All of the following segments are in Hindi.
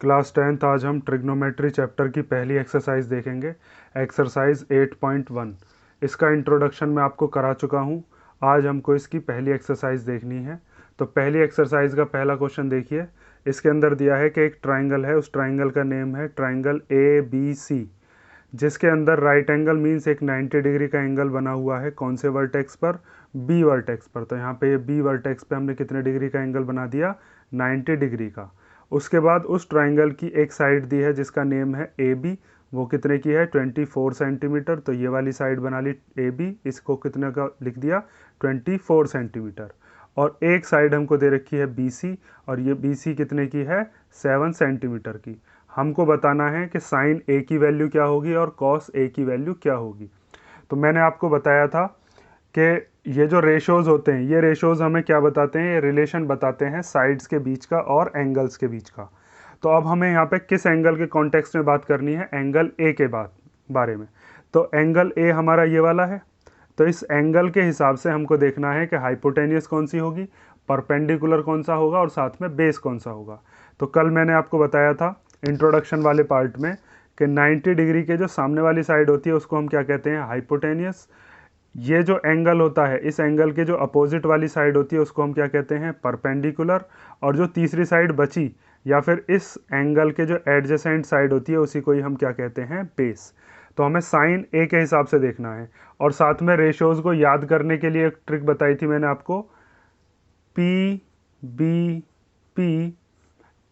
क्लास 10th आज हम ट्रिग्नोमेट्री चैप्टर की पहली एक्सरसाइज देखेंगे। एक्सरसाइज 8.1। इसका इंट्रोडक्शन मैं आपको करा चुका हूँ। आज हमको इसकी पहली एक्सरसाइज देखनी है। तो पहली एक्सरसाइज का पहला क्वेश्चन देखिए। इसके अंदर दिया है कि एक ट्राइंगल है, उस ट्राइंगल का नेम है ट्राइंगल ABC, जिसके अंदर राइट एंगल मीन्स एक 90 डिग्री का एंगल बना हुआ है। कौन से वर्टेक्स पर? B वर्टेक्स पर। तो यहाँ पे ये B वर्टेक्स पे हमने कितने डिग्री का एंगल बना दिया? 90 डिग्री का। उसके बाद उस ट्राइंगल की एक साइड दी है जिसका नेम है AB, वो कितने की है? 24 सेंटीमीटर। तो ये वाली साइड बना ली AB, इसको कितने का लिख दिया? 24 सेंटीमीटर। और एक साइड हमको दे रखी है BC, और ये BC कितने की है? 7 सेंटीमीटर की। हमको बताना है कि साइन A की वैल्यू क्या होगी और कॉस A की वैल्यू क्या होगी। तो मैंने आपको बताया था कि ये जो रेशोज़ होते हैं, ये रेशोज़ हमें क्या बताते हैं? ये रिलेशन बताते हैं साइड्स के बीच का और एंगल्स के बीच का। तो अब हमें यहाँ पे किस एंगल के कॉन्टेक्स्ट में बात करनी है? एंगल A के बारे में। तो एंगल A हमारा ये वाला है। तो इस एंगल के हिसाब से हमको देखना है कि हाइपोटेनियस कौन सी होगी, परपेंडिकुलर कौन सा होगा और साथ में बेस कौन सा होगा। तो कल मैंने आपको बताया था इंट्रोडक्शन वाले पार्ट में कि 90 डिग्री के जो सामने वाली साइड होती है उसको हम क्या कहते हैं? हाइपोटेनियस। ये जो एंगल होता है, इस एंगल के जो अपोजिट वाली साइड होती है उसको हम क्या कहते हैं? परपेंडिकुलर। और जो तीसरी साइड बची या फिर इस एंगल के जो एडजेसेंट साइड होती है उसी को ही हम क्या कहते हैं? बेस। तो हमें साइन A के हिसाब से देखना है। और साथ में रेशोज़ को याद करने के लिए एक ट्रिक बताई थी मैंने आपको, PBP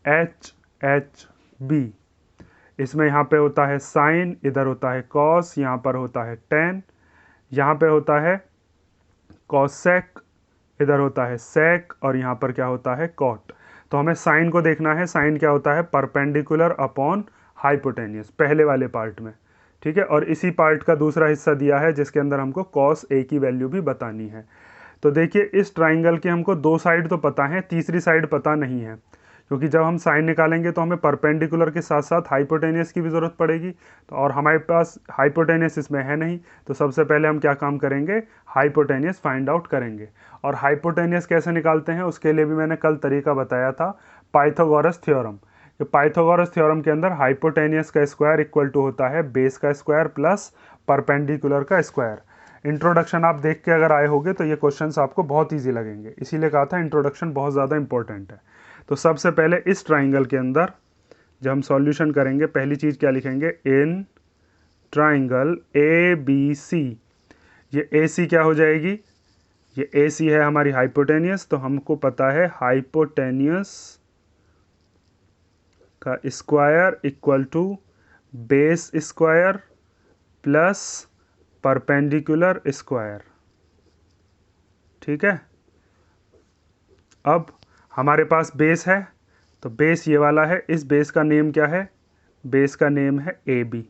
HHB। इसमें यहाँ पे होता है साइन, इधर होता है कॉस, यहाँ पर होता है टेन, यहाँ पे होता है कॉसेक, इधर होता है सेक, और यहाँ पर क्या होता है? कॉट। तो हमें साइन को देखना है। साइन क्या होता है? परपेंडिकुलर अपॉन हाइपोटेनियस, पहले वाले पार्ट में। ठीक है। और इसी पार्ट का दूसरा हिस्सा दिया है जिसके अंदर हमको कॉस A की वैल्यू भी बतानी है। तो देखिए, इस ट्राइंगल के हमको दो साइड तो पता है, तीसरी साइड पता नहीं है, क्योंकि जब हम साइन निकालेंगे तो हमें परपेंडिकुलर के साथ साथ हाइपोटेनियस की भी ज़रूरत पड़ेगी। तो और हमारे पास हाइपोटेनियस इसमें है नहीं। तो सबसे पहले हम क्या काम करेंगे? हाइपोटेनियस फाइंड आउट करेंगे। और हाइपोटेनियस कैसे निकालते हैं उसके लिए भी मैंने कल तरीका बताया था, पाइथागोरस थ्योरम। कि पाइथागोरस थ्योरम के अंदर हाइपोटेनियस का स्क्वायर इक्वल टू होता है बेस का स्क्वायर प्लस परपेंडिकुलर का स्क्वायर। इंट्रोडक्शन आप देख के अगर आए होगे तो ये क्वेश्चंस आपको बहुत ईजी लगेंगे, इसीलिए कहा था इंट्रोडक्शन बहुत ज़्यादा इंपॉर्टेंट है। तो सबसे पहले इस ट्राइंगल के अंदर जब हम सॉल्यूशन करेंगे, पहली चीज़ क्या लिखेंगे? इन ट्राइंगल ABC, ये AC क्या हो जाएगी? ये AC है हमारी हाइपोटेनियस। तो हमको पता है हाइपोटेनियस का square equal to base square plus perpendicular square. ठीक है। अब हमारे पास बेस है, तो बेस ये वाला है। इस बेस का नेम क्या है? बेस का नेम है AB।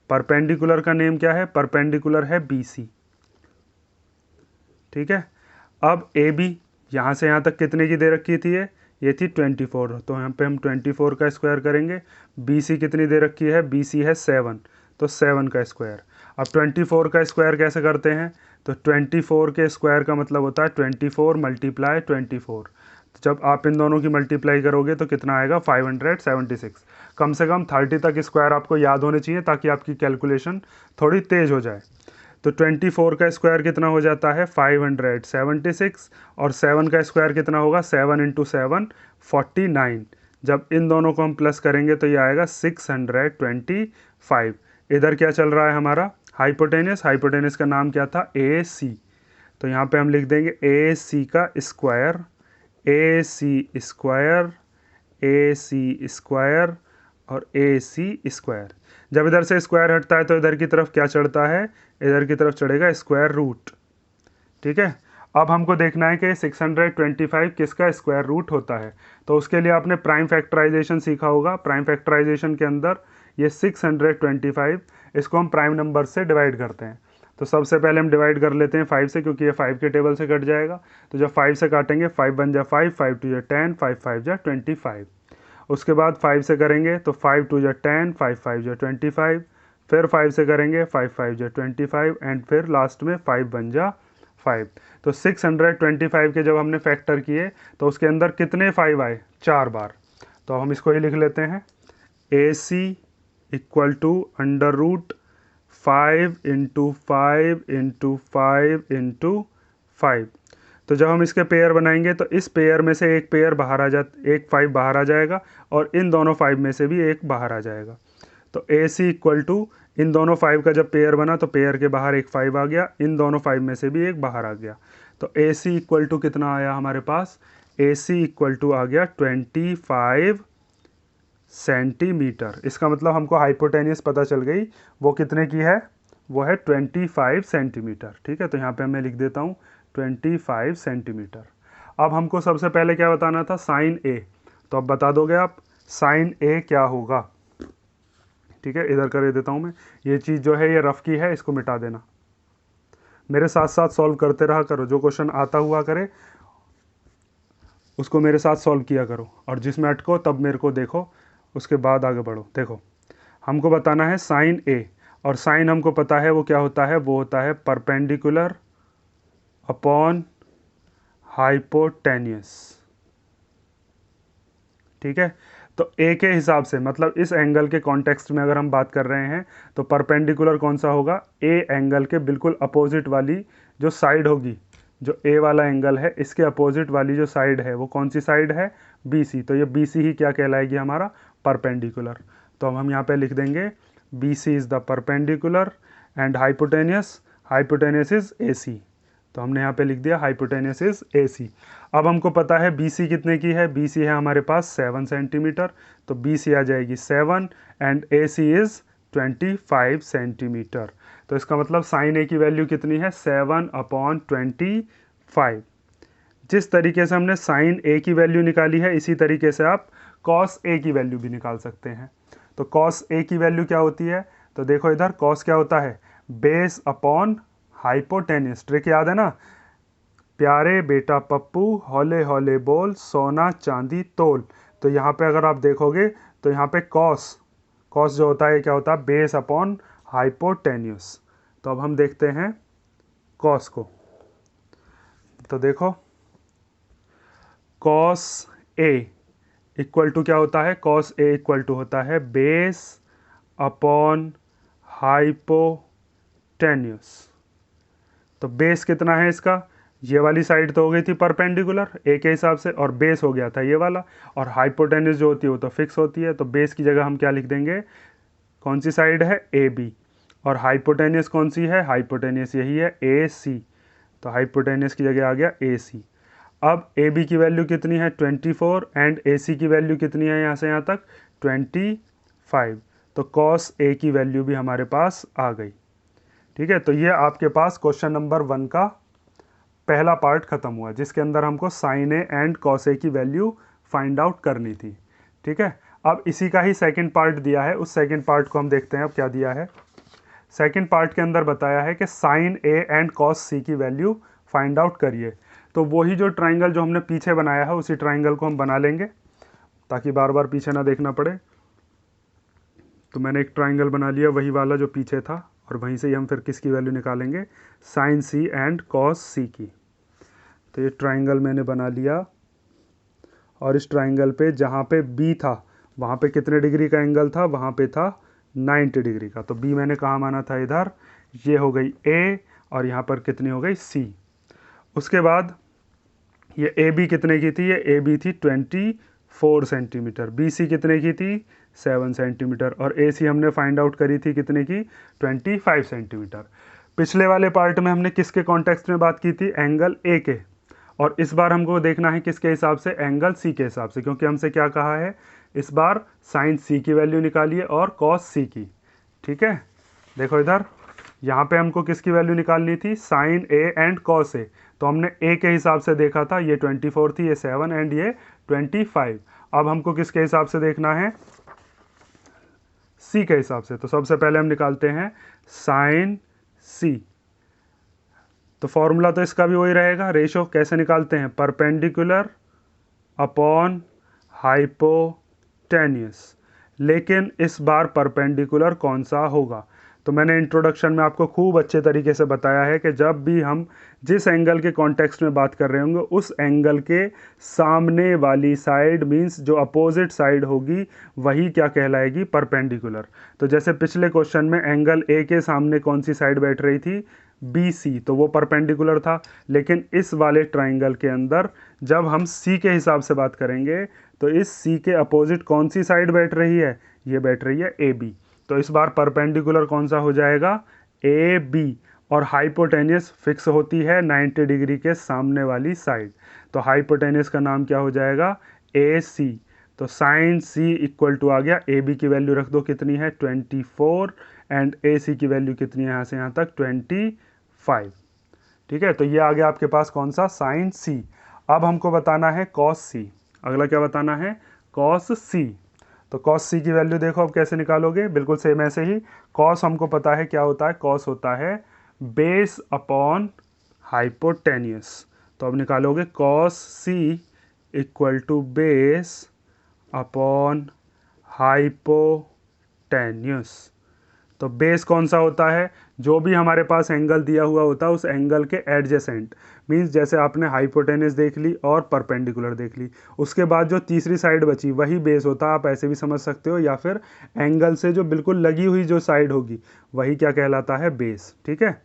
परपेंडिकुलर का नेम क्या है? परपेंडिकुलर है BC। ठीक है। अब AB यहाँ से यहाँ तक कितने की दे रखी थी? ये थी 24। तो यहाँ पे हम 24 का स्क्वायर करेंगे। BC कितनी दे रखी है? BC है 7, तो 7 का स्क्वायर। अब 24 का स्क्वायर कैसे करते हैं? तो 24 के स्क्वायर का मतलब होता है 24 मल्टीप्लाई 24। तो जब आप इन दोनों की मल्टीप्लाई करोगे तो कितना आएगा? 576। कम से कम 30 तक स्क्वायर आपको याद होने चाहिए ताकि आपकी कैलकुलेशन थोड़ी तेज़ हो जाए। तो 24 का स्क्वायर कितना हो जाता है? 576। और 7 का स्क्वायर कितना होगा? 7 इंटू 7 49। जब इन दोनों को हम प्लस करेंगे तो ये आएगा 625। इधर क्या चल रहा है हमारा? हाइपोटेनियस। हाइपोटेनियस का नाम क्या था? AC। तो यहाँ पे हम लिख देंगे AC का square, AC square, AC square और AC स्क्वायर। जब इधर से स्क्वायर हटता है तो इधर की तरफ क्या चढ़ता है? इधर की तरफ चढ़ेगा स्क्वायर रूट। ठीक है। अब हमको देखना है कि 625 किसका स्क्वायर रूट होता है। तो उसके लिए आपने प्राइम फैक्टराइजेशन सीखा होगा। प्राइम फैक्टराइजेशन के अंदर ये 625, इसको हम प्राइम नंबर से डिवाइड करते हैं। तो सबसे पहले हम डिवाइड कर लेते हैं 5 से, क्योंकि ये 5 के टेबल से कट जाएगा। तो जब 5 से काटेंगे, 5 बन जा 5, 5 2 जा 10, 5 5 जा 25। उसके बाद 5 से करेंगे तो 5 2 जा 10, 5 5 जा 25। फिर 5 से करेंगे, 5 5 जा 25 एंड फिर लास्ट में 5 बन जा 5। तो 625 के जब हमने फैक्टर किए तो उसके अंदर कितने 5 आए? 4 बार। तो हम इसको ही लिख लेते हैं, AC equal to under root 5 into 5 into 5 into 5। तो जब हम इसके पेयर बनाएंगे तो इस पेयर में से एक पेयर बाहर आ जा एक 5 बाहर आ जाएगा और इन दोनों 5 में से भी एक बाहर आ जाएगा। तो AC इक्वल टू इन दोनों 5 का जब पेयर बना तो पेयर के बाहर एक 5 आ गया, इन दोनों 5 में से भी एक बाहर आ गया। तो AC इक्वल टू कितना आया हमारे पास, AC इक्वल टू आ गया 25 सेंटीमीटर। इसका मतलब हमको हाइपोटेनियस पता चल गई, वो कितने की है, वो है 25 सेंटीमीटर। ठीक है, तो यहाँ पे मैं लिख देता हूँ 25 सेंटीमीटर। अब हमको सबसे पहले क्या बताना था, साइन A। तो अब बता दोगे आप साइन A क्या होगा। ठीक है, इधर कर देता हूँ मैं, ये चीज़ जो है ये रफ की है, इसको मिटा देना। मेरे साथ साथ सॉल्व करते रहा करो, जो क्वेश्चन आता हुआ करे उसको मेरे साथ सॉल्व किया करो, और जिसमें अटको तब मेरे को देखो, उसके बाद आगे बढ़ो। देखो, हमको बताना है साइन A, और साइन हमको पता है वो क्या होता है, वो होता है परपेंडिकुलर अपॉन हाइपोटेनियस। ठीक है, तो A के हिसाब से, मतलब इस एंगल के कॉन्टेक्स्ट में अगर हम बात कर रहे हैं तो परपेंडिकुलर कौन सा होगा, A एंगल के बिल्कुल अपोजिट वाली जो साइड होगी, जो A वाला एंगल है इसके अपोजिट वाली जो साइड है वो कौन सी साइड है, BC। तो ये BC ही क्या कहलाएगी, हमारा परपेंडिकुलर। तो अब हम यहाँ पे लिख देंगे BC is the perpendicular and hypotenuse is AC। तो हमने यहाँ पे लिख दिया हाइपोटेनियस इज AC। अब हमको पता है BC कितने की है, BC है हमारे पास 7 सेंटीमीटर, तो BC आ जाएगी 7 एंड AC इज़ 25 सेंटीमीटर। तो इसका मतलब साइन A की वैल्यू कितनी है, 7/25। जिस तरीके से हमने साइन A की वैल्यू निकाली है, इसी तरीके से आप कॉस A की वैल्यू भी निकाल सकते हैं। तो कॉस A की वैल्यू क्या होती है, तो देखो इधर कॉस क्या होता है, बेस अपॉन हाइपोटेनियस। ट्रिक याद है ना, प्यारे बेटा पप्पू हौले हौले बोल, सोना चांदी तोल। तो यहाँ पे अगर आप देखोगे तो यहाँ पे कॉस जो होता है क्या होता है, बेस अपॉन हाइपोटेन्यूस। तो अब हम देखते हैं कॉस को। तो देखो कॉस A इक्वल टू क्या होता है, कॉस A इक्वल टू होता है बेस अपॉन हाइपोटेन्यूस। तो बेस कितना है इसका, ये वाली साइड तो हो गई थी परपेंडिकुलर A के हिसाब से, और बेस हो गया था ये वाला, और हाइपोटेन्यूस जो होती है वो तो फिक्स होती है। तो बेस की जगह हम क्या लिख देंगे, कौन सी साइड है, AB, और हाइपोटेन्यूस कौन सी है, हाइपोटेन्यूस यही है AC। तो हाइपोटेन्यूस की जगह आ गया AC। अब AB की वैल्यू कितनी है 24 एंड AC की वैल्यू कितनी है यहाँ से यहाँ तक 25। तो cos A की वैल्यू भी हमारे पास आ गई। ठीक है, तो ये आपके पास क्वेश्चन नंबर 1 का पहला पार्ट खत्म हुआ, जिसके अंदर हमको sine A and cos A की वैल्यू फाइंड आउट करनी थी। ठीक है, अब इसी का ही सेकंड पार्ट दिया है, उस सेकंड पार्ट को हम देखते हैं अब क्या दिया है। सेकंड पार्ट के अंदर बताया है कि sine A and cos C की वैल्यू फाइंड आउट करिए। तो वही जो ट्राइंगल जो हमने पीछे बनाया है उसी ट्राइंगल को हम बना लेंगे, ताकि बार बार पीछे ना देखना पड़े। तो मैंने एक ट्राइंगल बना लिया वही वाला जो पीछे था, और वहीं से ही हम फिर किसकी वैल्यू निकालेंगे, sine C and cos C की। तो ये ट्राइंगल मैंने बना लिया, और इस ट्राइंगल पे जहाँ पे B था वहाँ पे कितने डिग्री का एंगल था, वहाँ पे था 90 डिग्री का। तो B मैंने कहाँ माना था, इधर। ये हो गई A, और यहाँ पर कितनी हो गई C। उसके बाद ये AB कितने की थी, ये AB थी 24 सेंटीमीटर, BC कितने की थी 7 सेंटीमीटर, और AC हमने फाइंड आउट करी थी कितने की 25 सेंटीमीटर। पिछले वाले पार्ट में हमने किसके कॉन्टेक्स्ट में बात की थी, एंगल A के, और इस बार हमको देखना है किसके हिसाब से, एंगल C के हिसाब से, क्योंकि हमसे क्या कहा है, इस बार साइन C की वैल्यू निकालिए और cos C की। ठीक है, देखो इधर यहाँ पे हमको किसकी वैल्यू निकालनी थी, sine A and cos A। तो हमने A के हिसाब से देखा था, ये 24 थी, ये 7 एंड ये 25। अब हमको किसके हिसाब से देखना है, C के हिसाब से। तो सबसे पहले हम निकालते हैं साइन C। तो फॉर्मूला तो इसका भी वही रहेगा, रेशो कैसे निकालते हैं, परपेंडिकुलर अपॉन हाइपोटेन्यूस। लेकिन इस बार परपेंडिकुलर कौन सा होगा, तो मैंने इंट्रोडक्शन में आपको खूब अच्छे तरीके से बताया है कि जब भी हम जिस एंगल के कॉन्टेक्स्ट में बात कर रहे होंगे उस एंगल के सामने वाली साइड मींस जो अपोजिट साइड होगी वही क्या कहलाएगी, परपेंडिकुलर। तो जैसे पिछले क्वेश्चन में एंगल ए के सामने कौन सी साइड बैठ रही थी, बी सी, तो वो परपेंडिकुलर था। लेकिन इस वाले ट्राइंगल के अंदर जब हम सी के हिसाब से बात करेंगे तो इस सी के अपोजिट कौन सी साइड बैठ रही है, ये बैठ रही है ए बी। तो इस बार परपेंडिकुलर कौन सा हो जाएगा, ए बी। और हाइपोटेनियस फिक्स होती है 90 डिग्री के सामने वाली साइड, तो हाइपोटेनियस का नाम क्या हो जाएगा, ए सी। तो साइन सी इक्वल टू आ गया, ए बी की वैल्यू रख दो कितनी है 24 एंड ए सी की वैल्यू कितनी है यहाँ से यहाँ तक 25। ठीक है, तो ये आ गया आपके पास कौन सा, साइन सी। अब हमको बताना है कॉस सी। अगला क्या बताना है, कॉस सी। तो कॉस सी की वैल्यू देखो अब कैसे निकालोगे, बिल्कुल सेम ऐसे ही। कॉस हमको पता है क्या होता है, कॉस होता है बेस अपॉन हाइपोटेनियस। तो अब निकालोगे cos C equal to base upon hypotenuse. तो बेस कौन सा होता है, जो भी हमारे पास एंगल दिया हुआ होता है उस एंगल के एडजेसेंट, मींस जैसे आपने हाइपोटेनस देख ली और परपेंडिकुलर देख ली, उसके बाद जो तीसरी साइड बची वही बेस होता है। आप ऐसे भी समझ सकते हो, या फिर एंगल से जो बिल्कुल लगी हुई जो साइड होगी वही क्या कहलाता है, बेस। ठीक है,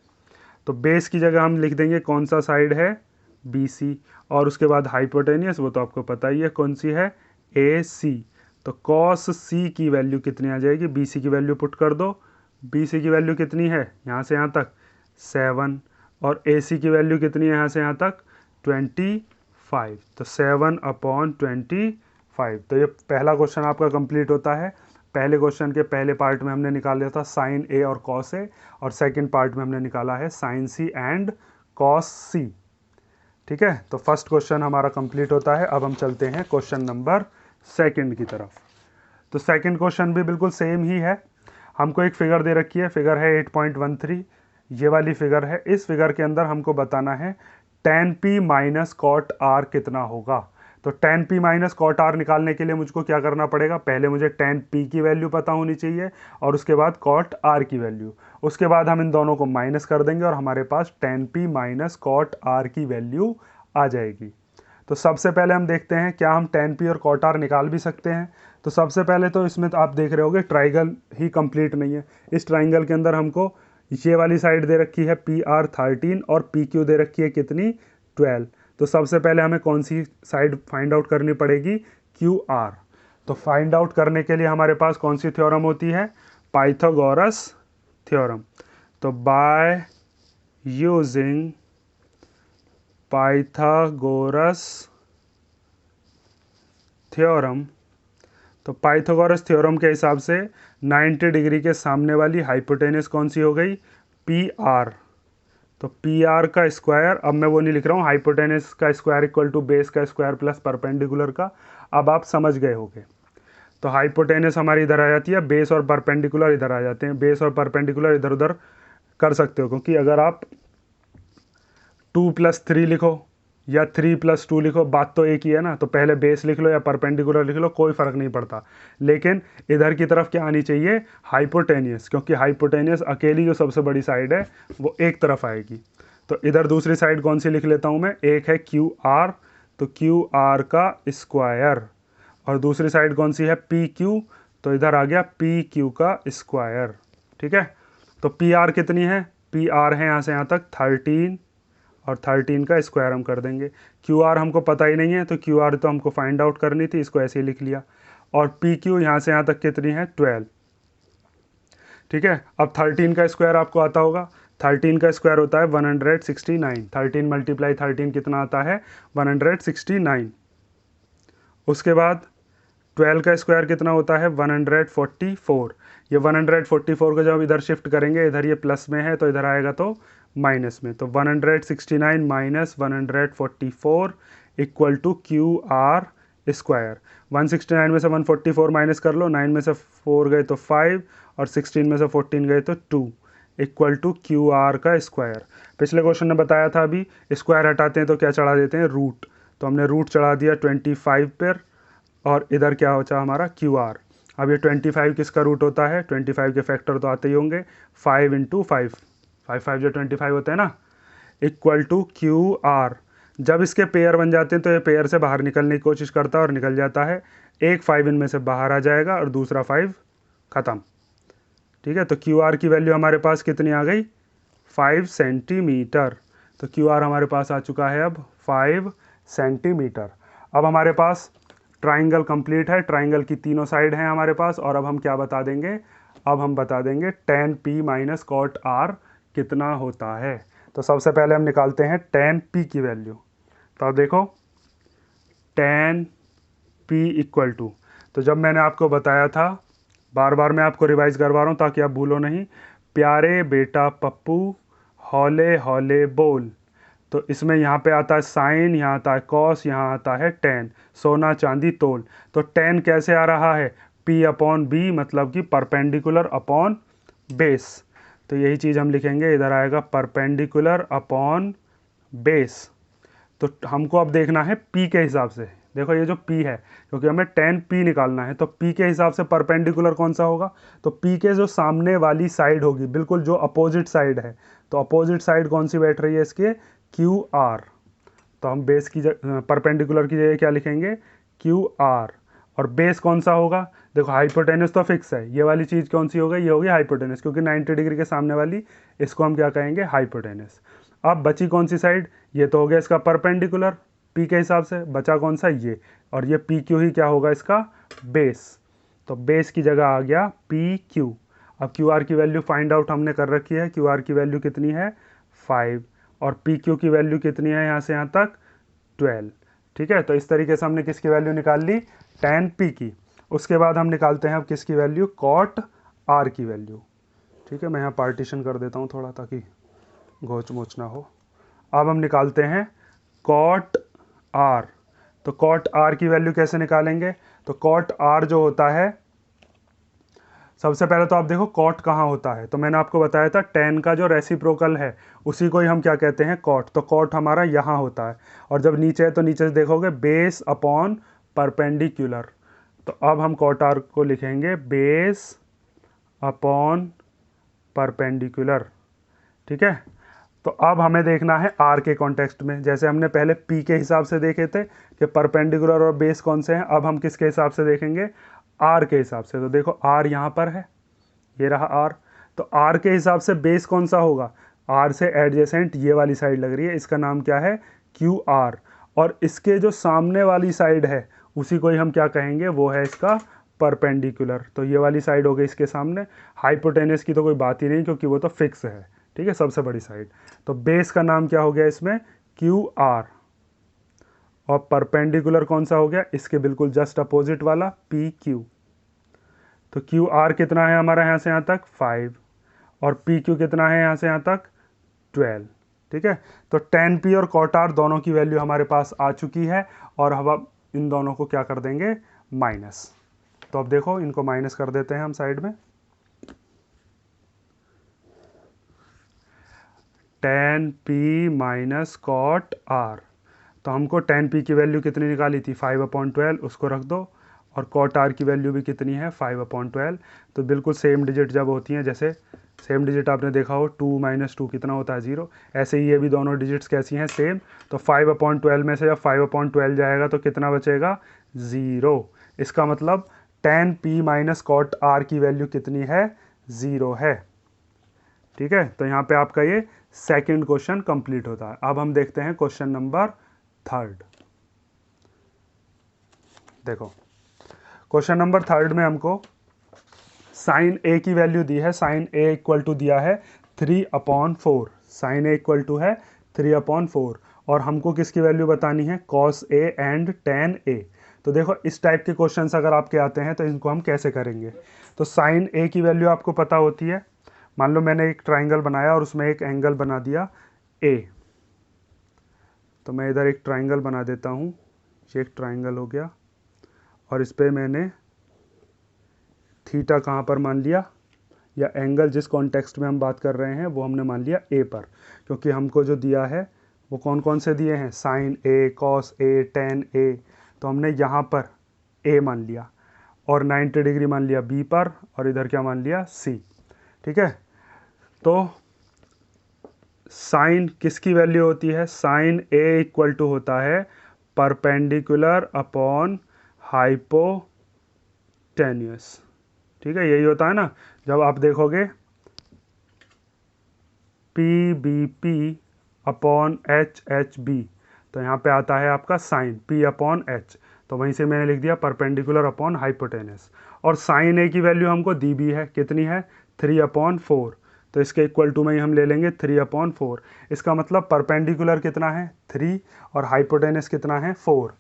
तो बेस की जगह हम लिख देंगे कौन सा साइड है, बी सी। और उसके बाद हाइपोटेनियस, वो तो आपको पता ही है कौन सी है, ए सी। तो कॉस सी की वैल्यू कितनी आ जाएगी, बी सी की वैल्यू पुट कर दो। बी सी की वैल्यू कितनी है यहाँ से यहाँ तक 7, और ए सी की वैल्यू कितनी है यहाँ से यहाँ तक 25। तो 7/25। तो ये पहला क्वेश्चन आपका कंप्लीट होता है। पहले क्वेश्चन के पहले पार्ट में हमने निकाल लिया था साइन ए और कॉस ए, और सेकंड पार्ट में हमने निकाला है साइन सी एंड कॉस सी। ठीक है, तो फर्स्ट क्वेश्चन हमारा कंप्लीट होता है। अब हम चलते हैं क्वेश्चन नंबर सेकंड की तरफ। तो सेकंड क्वेश्चन भी बिल्कुल सेम ही है। हमको एक फिगर दे रखी है, फिगर है 8.13, ये वाली फिगर है। इस फिगर के अंदर हमको बताना है tan p minus cot R कितना होगा। तो tan p minus cot R निकालने के लिए मुझको क्या करना पड़ेगा, पहले मुझे tan p की वैल्यू पता होनी चाहिए और उसके बाद कॉट आर की वैल्यू। उसके बाद हम इन दोनों को माइनस कर देंगे और हमारे पास tan p minus cot R की वैल्यू आ जाएगी। तो सबसे पहले हम देखते हैं क्या हम tan p और कॉट आर निकाल भी सकते हैं। तो सबसे पहले तो इसमें तो आप देख रहे होगे ट्राइंगल ही कंप्लीट नहीं है। इस ट्राइंगल के अंदर हमको ये वाली साइड दे रखी है PR 13 और PQ दे रखी है कितनी 12। तो सबसे पहले हमें कौन सी साइड फाइंड आउट करनी पड़ेगी, QR। तो फाइंड आउट करने के लिए हमारे पास कौन सी थ्योरम होती है, पाइथागोरस थ्योरम। तो बाय यूजिंग पाइथागोरस थ्योरम, तो पाइथागोरस थ्योरम के हिसाब से 90 डिग्री के सामने वाली हाइपोटेनस कौन सी हो गई, PR। तो PR का स्क्वायर, अब मैं वो नहीं लिख रहा हूँ, हाइपोटेनस का स्क्वायर इक्वल टू बेस का स्क्वायर प्लस परपेंडिकुलर का। अब आप समझ गए होंगे। तो हाइपोटेनस हमारी इधर आ जाती है, बेस और परपेंडिकुलर इधर आ जाते हैं। बेस और परपेंडिकुलर इधर उधर कर सकते हो, क्योंकि अगर आप 2+3 लिखो या 3+2 लिखो, बात तो एक ही है ना। तो पहले बेस लिख लो या परपेंडिकुलर लिख लो, कोई फ़र्क नहीं पड़ता। लेकिन इधर की तरफ क्या आनी चाहिए, हाइपोटेनियस, क्योंकि हाइपोटेनियस अकेली जो सबसे बड़ी साइड है वो एक तरफ आएगी। तो इधर दूसरी साइड कौन सी लिख लेता हूँ मैं, एक है QR, तो QR का स्क्वायर, और दूसरी साइड कौन सी है PQ, तो इधर आ गया PQ का स्क्वायर। ठीक है, तो PR कितनी है, PR है यहाँ से यहाँ तक 13, और 13 का स्क्वायर हम कर देंगे। QR हमको पता ही नहीं है, तो QR तो हमको फाइंड आउट करनी थी, इसको ऐसे ही लिख लिया। और PQ यहाँ से यहाँ तक कितनी है 12। ठीक है, अब 13 का स्क्वायर आपको आता होगा। 13 का स्क्वायर होता है 169। 13 × 13 कितना आता है 169। उसके बाद 12 का स्क्वायर कितना होता है 144। ये 144 को जब इधर शिफ्ट करेंगे, इधर ये प्लस में है तो इधर आएगा तो माइनस में। तो 169 minus 144 equal to QR square. 169 में से 144 माइनस कर लो, 9 में से 4 गए तो 5 और 16 में से 14 गए तो 2 इक्वल टू QR का स्क्वायर। पिछले क्वेश्चन ने बताया था अभी स्क्वायर हटाते हैं तो क्या चढ़ा देते हैं, रूट। तो हमने रूट चढ़ा दिया 25 पर, और इधर क्या बचा हमारा QR। अब ये 25 किसका रूट होता है, 25 के फैक्टर तो आते ही होंगे, 5 × 5, 5 5 जो 25 होते हैं ना, इक्वल टू QR। जब इसके पेयर बन जाते हैं तो ये पेयर से बाहर निकलने की कोशिश करता है और निकल जाता है, एक 5 इनमें से बाहर आ जाएगा और दूसरा 5 ख़त्म। ठीक है, तो QR की वैल्यू हमारे पास कितनी आ गई, 5 सेंटीमीटर। तो QR हमारे पास आ चुका है अब 5 सेंटीमीटर। अब हमारे पास ट्राइंगल कंप्लीट है, ट्राइंगल की तीनों साइड हैं हमारे पास। और अब हम क्या बता देंगे, अब हम बता देंगे tan P minus cot R कितना होता है। तो सबसे पहले हम निकालते हैं tan P की वैल्यू। तो अब देखो tan P इक्वल टू, तो जब मैंने आपको बताया था, बार बार मैं आपको रिवाइज करवा रहा हूँ ताकि आप भूलो नहीं, प्यारे बेटा पप्पू हौले हौले बोल। तो इसमें यहाँ पे आता है साइन, यहाँ आता है कॉस, यहाँ आता है टेन, सोना चांदी तोल। तो टेन कैसे आ रहा है, P अपॉन B, मतलब कि परपेंडिकुलर अपॉन बेस। तो यही चीज़ हम लिखेंगे, इधर आएगा परपेंडिकुलर अपॉन बेस। तो हमको अब देखना है P के हिसाब से। देखो ये जो P है, क्योंकि हमें tan P निकालना है, तो P के हिसाब से परपेंडिकुलर कौन सा होगा, तो P के जो सामने वाली साइड होगी, बिल्कुल जो अपोजिट साइड है, तो अपोजिट साइड कौन सी बैठ रही है इसके, QR। तो हम बेस की परपेंडिकुलर की जगह क्या लिखेंगे, QR। और बेस कौन सा होगा, देखो हाइपोटेनस तो फिक्स है, ये वाली चीज़ कौन सी होगी, ये होगी हाइपोटेनस, क्योंकि 90 डिग्री के सामने वाली, इसको हम क्या कहेंगे, हाइपोटेनस। अब बची कौन सी साइड, ये तो हो गया इसका परपेंडिकुलर P के हिसाब से, बचा कौन सा, ये, और ये PQ ही क्या होगा इसका बेस। तो बेस की जगह आ गया PQ। अब QR की वैल्यू फाइंड आउट हमने कर रखी है, QR की वैल्यू कितनी है 5, और PQ की वैल्यू कितनी है यहाँ से यहाँ तक 12। ठीक है, तो इस तरीके से हमने किसकी वैल्यू निकाल ली, tan P की। उसके बाद हम निकालते हैं अब किसकी वैल्यू, cot R की वैल्यू। ठीक है, मैं यहाँ पार्टीशन कर देता हूँ थोड़ा ताकि घोच मोच ना हो। अब हम निकालते हैं cot R। तो cot R की वैल्यू कैसे निकालेंगे, तो cot R जो होता है, सबसे पहले तो आप देखो कॉट कहाँ होता है, तो मैंने आपको बताया था tan का जो रेसिप्रोकल है उसी को ही हम क्या कहते हैं, कॉट। तो कॉट हमारा यहाँ होता है, और जब नीचे है तो नीचे से देखोगे बेस अपॉन परपेंडिकुलर। तो अब हम कॉट आर को लिखेंगे बेस अपॉन परपेंडिकुलर। ठीक है, तो अब हमें देखना है आर के कॉन्टेक्स्ट में, जैसे हमने पहले पी के हिसाब से देखे थे कि परपेंडिकुलर और बेस कौन से हैं, अब हम किसके हिसाब से देखेंगे, आर के हिसाब से। तो देखो आर यहाँ पर है, ये रहा आर। तो आर के हिसाब से बेस कौन सा होगा, आर से एडजेसेंट ये वाली साइड लग रही है, इसका नाम क्या है, क्यू आर। और इसके जो सामने वाली साइड है उसी को ही हम क्या कहेंगे, वो है इसका परपेंडिकुलर। तो ये वाली साइड हो गई इसके सामने। हाइपोटेनस की तो कोई बात ही नहीं क्योंकि वो तो फिक्स है। ठीक है, सबसे बड़ी साइड। तो बेस का नाम क्या हो गया इसमें, क्यू आर। और परपेंडिकुलर कौन सा हो गया, इसके बिल्कुल जस्ट अपोजिट वाला पी क्यू। तो क्यू आर कितना है हमारा यहाँ से यहाँ तक 5, और पी क्यू कितना है यहाँ से यहाँ तक 12। ठीक है, तो tan P और cot R दोनों की वैल्यू हमारे पास आ चुकी है, और हम इन दोनों को क्या कर देंगे, माइनस। तो अब देखो इनको माइनस कर देते हैं हम साइड में। tan P minus cot R, तो हमको tan P की वैल्यू कितनी निकाली थी 5/12, उसको रख दो। और cot R की वैल्यू भी कितनी है 5/12। तो बिल्कुल सेम डिजिट जब होती हैं, जैसे सेम डिजिट आपने देखा हो 2 - 2 कितना होता है 0, ऐसे ही ये भी दोनों डिजिट्स कैसी हैं, सेम। तो 5/12 में से जब 5/12 जाएगा तो कितना बचेगा 0। इसका मतलब tan P minus cot R की वैल्यू कितनी है 0 है। ठीक है, तो यहाँ पे आपका ये सेकंड क्वेश्चन कंप्लीट होता है। अब हम देखते हैं क्वेश्चन नंबर 3। देखो क्वेश्चन नंबर 3 में हमको साइन ए की वैल्यू दी है, साइन ए इक्वल टू दिया है 3/4। साइन ए इक्वल टू है 3/4, और हमको किसकी वैल्यू बतानी है, कॉस ए एंड tan ए। तो देखो इस टाइप के क्वेश्चंस अगर आपके आते हैं तो इनको हम कैसे करेंगे। तो साइन ए की वैल्यू आपको पता होती है, मान लो मैंने एक ट्राइंगल बनाया और उसमें एक एंगल बना दिया ए। तो मैं इधर एक ट्राइंगल बना देता हूँ, ये एक ट्राइंगल हो गया, और इस पर मैंने थीटा कहाँ पर मान लिया, या एंगल जिस कॉन्टेक्स्ट में हम बात कर रहे हैं वो हमने मान लिया ए पर, क्योंकि हमको जो दिया है वो कौन कौन से दिए हैं, sign A, cos A, tan ए। तो हमने यहाँ पर ए मान लिया। और 90 डिग्री मान लिया बी पर, और इधर क्या मान लिया सी। ठीक है, तो साइन किसकी वैल्यू होती है? साइन ए इक्वल टू होता है परपेंडिकुलर अपॉन हाइपोटेन्यूस। ठीक है, यही होता है ना। जब आप देखोगे P B P upon H H B, तो यहाँ पे आता है आपका साइन पी अपॉन एच, तो वहीं से मैंने लिख दिया परपेंडिकुलर अपॉन हाइपोटेनस। और साइन ए की वैल्यू हमको दी भी है, कितनी है? 3/4। तो इसके इक्वल टू में ही हम ले लेंगे 3/4। इसका मतलब परपेंडिकुलर कितना है? 3, और हाइपोटेनस कितना है? 4।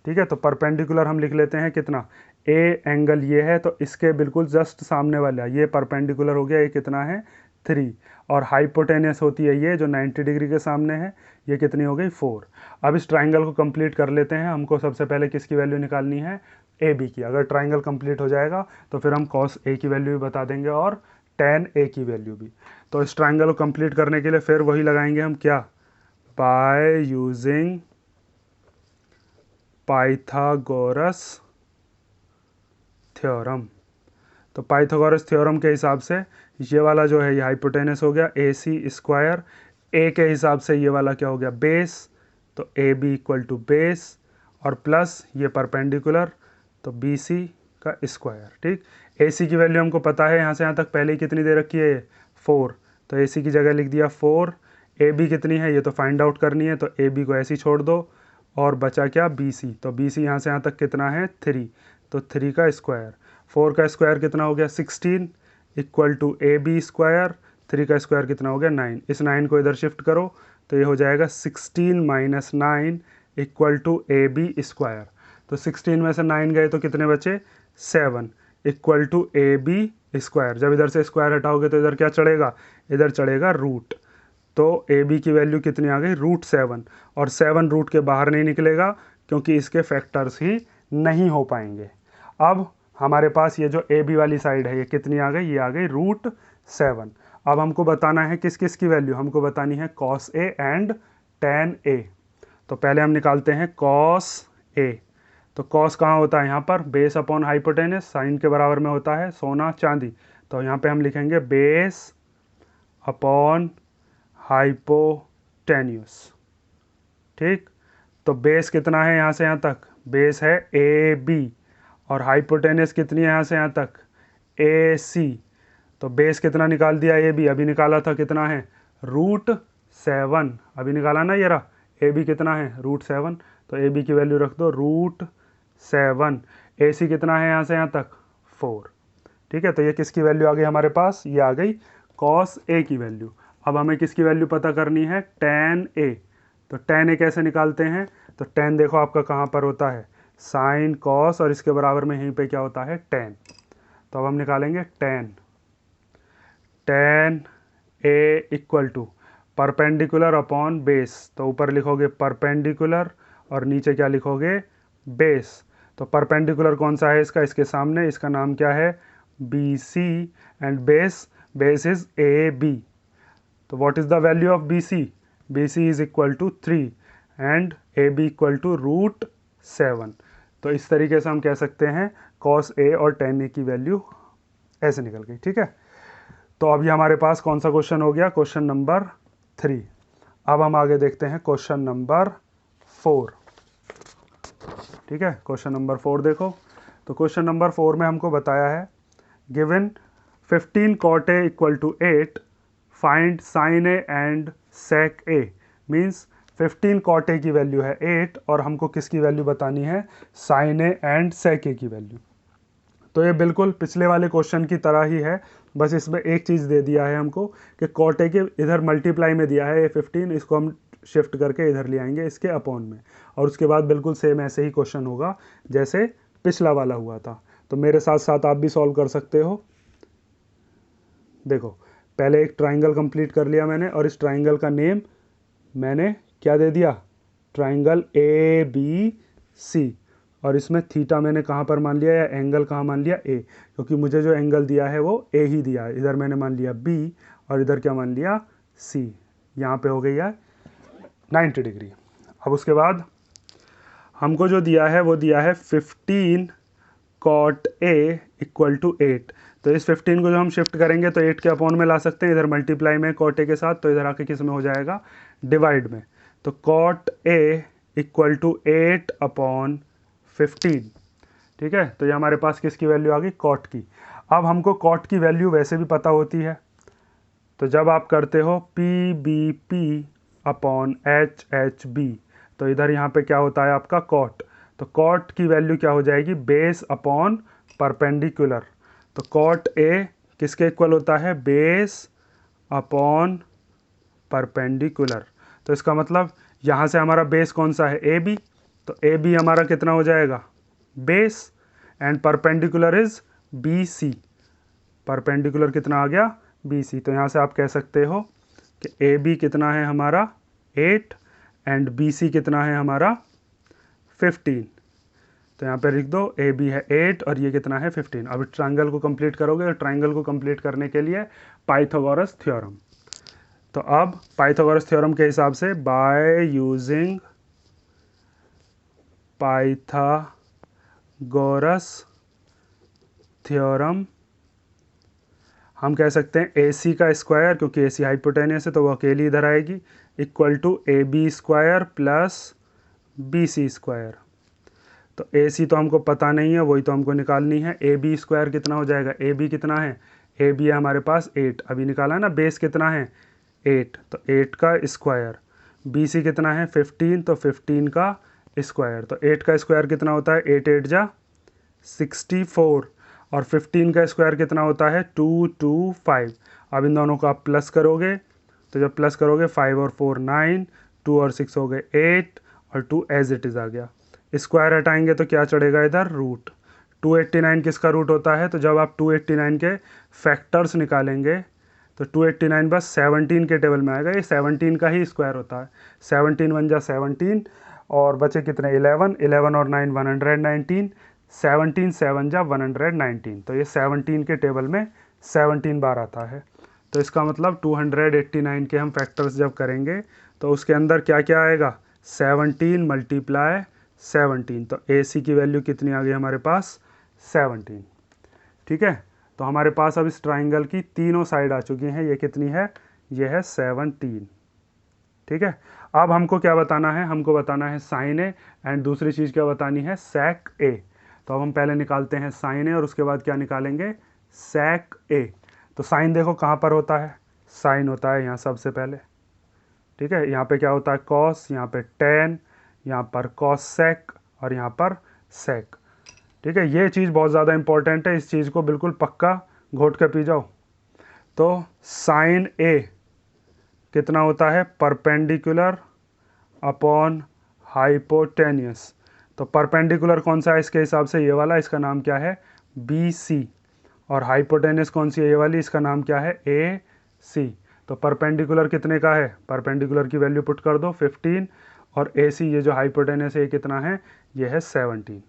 ठीक है, तो परपेंडिकुलर हम लिख लेते हैं कितना? ए एंगल ये है, तो इसके बिल्कुल जस्ट सामने वाला ये परपेंडिकुलर हो गया, ये कितना है? 3। और हाइपोटेनस होती है ये जो 90 डिग्री के सामने है, ये कितनी हो गई? 4। अब इस ट्राइंगल को कंप्लीट कर लेते हैं। हमको सबसे पहले किसकी वैल्यू निकालनी है? ए बी की। अगर ट्राइंगल कंप्लीट हो जाएगा तो फिर हम कॉस ए की वैल्यू भी बता देंगे और टेन ए की वैल्यू भी। तो इस ट्राइंगल को कंप्लीट करने के लिए फिर वही लगाएंगे हम, क्या? By using Pythagoras theorem. तो पाइथागोरस थ्योरम के हिसाब से ये वाला जो है ये हाइपोटेनस हो गया ए सी स्क्वायर, ए के हिसाब से ये वाला क्या हो गया? बेस, तो A B equal to base, और प्लस ये परपेंडिकुलर, तो बी सी का स्क्वायर। ठीक, ए सी की वैल्यू हमको पता है, यहाँ से यहाँ तक पहले ही कितनी दे रखी है? 4, तो ए सी की जगह लिख दिया 4। ए बी कितनी है ये तो फाइंड आउट करनी है, तो ए बी को ऐसे ही छोड़ दो, और बचा क्या? B C. तो बी सी यहाँ से यहाँ तक कितना है? 3, तो 3 का स्क्वायर। 4 का स्क्वायर कितना हो गया? 16 equal to A B square. 3 का स्क्वायर कितना हो गया? 9। इस 9 को इधर शिफ्ट करो तो ये हो जाएगा 16 minus 9 equal to A B square. तो 16 में से 9 गए तो कितने बचे? 7 equal to A B square. जब इधर से स्क्वायर हटाओगे तो इधर क्या चढ़ेगा? इधर चढ़ेगा रूट। तो ए बी की वैल्यू कितनी आ गई? √7। और 7 रूट के बाहर नहीं निकलेगा क्योंकि इसके फैक्टर्स ही नहीं हो पाएंगे। अब हमारे पास ये जो ए बी वाली साइड है ये कितनी आ गई? ये आ गई √7। अब हमको बताना है किस किस की वैल्यू? हमको बतानी है कॉस ए एंड टेन ए। तो पहले हम निकालते हैं कॉस ए। तो कॉस कहाँ होता है? यहाँ पर बेस अपॉन हाइपोटेनस, साइन के बराबर में होता है सोना चांदी। तो यहाँ पे हम लिखेंगे बेस अपॉन हाइपोटेन्यूस। ठीक, तो बेस कितना है यहाँ से यहाँ तक? बेस है ए बी, और हाइपोटेनस कितनी है यहाँ से यहाँ तक? ए सी। तो बेस कितना निकाल दिया? ए बी अभी निकाला था, कितना है? √7 अभी निकाला ना, ये रहा। ए बी कितना है? √7। तो ए बी की वैल्यू रख दो √7। ए सी कितना है यहाँ से यहाँ तक? 4। ठीक है, तो ये किसकी वैल्यू आ गई हमारे पास? ये आ गई कॉस ए की वैल्यू। अब हमें किसकी वैल्यू पता करनी है? टेन ए। तो टेन ए कैसे निकालते हैं? तो टेन देखो आपका कहाँ पर होता है? साइन कॉस, और इसके बराबर में यहीं पे क्या होता है? टेन। तो अब हम निकालेंगे tan A equal to perpendicular upon base. तो ऊपर लिखोगे परपेंडिकुलर और नीचे क्या लिखोगे? बेस। तो परपेंडिकुलर कौन सा है इसका? इसके सामने, इसका नाम क्या है? B C. And base is A B. तो what is the value of B C? B C is equal to 3 and A B equal to √7। तो इस तरीके से हम कह सकते हैं कॉस ए और टेन ए की वैल्यू ऐसे निकल गई। ठीक है, तो अभी हमारे पास कौन सा क्वेश्चन हो गया? Question number 3। अब हम आगे देखते हैं क्वेश्चन नंबर 4। ठीक है, क्वेश्चन नंबर 4 देखो। तो क्वेश्चन नंबर 4 में हमको बताया है given 15 cot A equal to 8, find sine A and sec A. Means 15 cot A की वैल्यू है 8, और हमको किसकी वैल्यू बतानी है? साइन ए एंड सेक ए की वैल्यू। तो ये बिल्कुल पिछले वाले क्वेश्चन की तरह ही है, बस इसमें एक चीज़ दे दिया है हमको कि कॉट ए के इधर मल्टीप्लाई में दिया है ये 15, इसको हम शिफ्ट करके इधर ले आएंगे इसके अपॉन में, और उसके बाद बिल्कुल सेम ऐसे ही क्वेश्चन होगा जैसे पिछला वाला हुआ था। तो मेरे साथ साथ आप भी सॉल्व कर सकते हो। देखो, पहले एक ट्राइंगल कंप्लीट कर लिया मैंने, और इस ट्राइंगल का नेम मैंने क्या दे दिया? Triangle A B C. और इसमें थीटा मैंने कहाँ पर मान लिया, या एंगल कहाँ मान लिया? ए, क्योंकि मुझे जो एंगल दिया है वो ए ही दिया है। इधर मैंने मान लिया बी, और इधर क्या मान लिया? सी। यहाँ पे हो गई है 90 डिग्री। अब उसके बाद हमको जो दिया है वो दिया है 15 कॉट ए इक्वल टू 8। तो इस 15 को जो हम शिफ्ट करेंगे तो 8 के अपॉन में ला सकते हैं, इधर मल्टीप्लाई में कॉट ए के साथ, तो इधर आके किस में हो जाएगा, डिवाइड में। तो cot A equal to 8 upon 15। ठीक है, तो ये हमारे पास किसकी वैल्यू आ गई, कॉट की। अब हमको कॉट की वैल्यू वैसे भी पता होती है, तो जब आप करते हो P B P upon H H B, तो इधर यहाँ पे क्या होता है आपका कॉट। तो कॉट की वैल्यू क्या हो जाएगी, बेस अपॉन परपेंडिकुलर। तो कॉट ए किसके इक्वल होता है, बेस अपॉन परपेंडिकुलर। तो इसका मतलब यहाँ से हमारा बेस कौन सा है, ए बी, तो ए बी हमारा कितना हो जाएगा, base, and perpendicular is B C. Perpendicular कितना आ गया, बी सी। तो यहाँ से आप कह सकते हो कि ए बी कितना है हमारा 8 एंड बी सी कितना है हमारा 15। तो यहाँ पे लिख दो ए बी है 8 और ये कितना है 15। अब ट्रायंगल को कंप्लीट करोगे, तो ट्रायंगल को कंप्लीट करने के लिए पाइथागोरस थ्योरम। तो अब पाइथागोरस थ्योरम के हिसाब से बाय यूजिंग पाइथागोरस थ्योरम हम कह सकते हैं ए सी का स्क्वायर, क्योंकि ए सी हाइपोटेनियस है तो वो अकेली इधर आएगी, equal to A B square plus B C square. तो ए सी तो हमको पता नहीं है, वही तो हमको निकालनी है। ए बी स्क्वायर कितना हो जाएगा, ए बी कितना है, ए बी है हमारे पास 8, अभी निकाला है ना, बेस कितना है 8, तो 8 का स्क्वायर। बी सी कितना है 15, तो 15 का स्क्वायर। तो 8 का स्क्वायर कितना होता है, 8 8 जा 64, और 15 का स्क्वायर कितना होता है 225। अब इन दोनों को आप प्लस करोगे, तो जब प्लस करोगे 5 और 4 9, 2 और 6 हो गए 8, और 2 एज इट इज़ आ गया। स्क्वायर हटाएंगे तो क्या चढ़ेगा इधर, रूट। 289 किसका रूट होता है, तो जब आप 289 के फैक्टर्स निकालेंगे तो 289 बस 17 के टेबल में आएगा, ये 17 का ही स्क्वायर होता है। 17 1 जा 17, और बचे कितने 11, 11 और 9 119, 17 7 जा 119, तो ये 17 के टेबल में 17 बार आता है। तो इसका मतलब 289 के हम फैक्टर्स जब करेंगे तो उसके अंदर क्या क्या आएगा, 17 मल्टीप्लाई 17, तो ए सी की वैल्यू कितनी आ गई हमारे पास 17। ठीक है, तो हमारे पास अब इस ट्राइंगल की तीनों साइड आ चुकी हैं, ये कितनी है, ये है 17। ठीक है, अब हमको क्या बताना है, हमको बताना है साइन ए, एंड दूसरी चीज़ क्या बतानी है, सेक ए। तो अब हम पहले निकालते हैं साइन ए और उसके बाद क्या निकालेंगे, सेक ए। तो साइन देखो कहाँ पर होता है, साइन होता है यहाँ सबसे पहले। ठीक है, यहाँ पे क्या होता है कॉस, यहाँ पे टेन, यहाँ पर कॉस सेक, और यहाँ पर सेक। ठीक है, ये चीज़ बहुत ज़्यादा इंपॉर्टेंट है, इस चीज़ को बिल्कुल पक्का घोट के पी जाओ। तो साइन ए कितना होता है, परपेंडिकुलर अपॉन हाइपोटेनियस। तो परपेंडिकुलर कौन सा है इसके हिसाब से, ये वाला, इसका नाम क्या है बी सी, और हाइपोटेनियस कौन सी है, ये वाली, इसका नाम क्या है ए सी। तो परपेंडिकुलर कितने का है, परपेंडिकुलर की वैल्यू पुट कर दो 15, और ए सी ये जो हाइपोटेनियस है ये कितना है, ये है 17।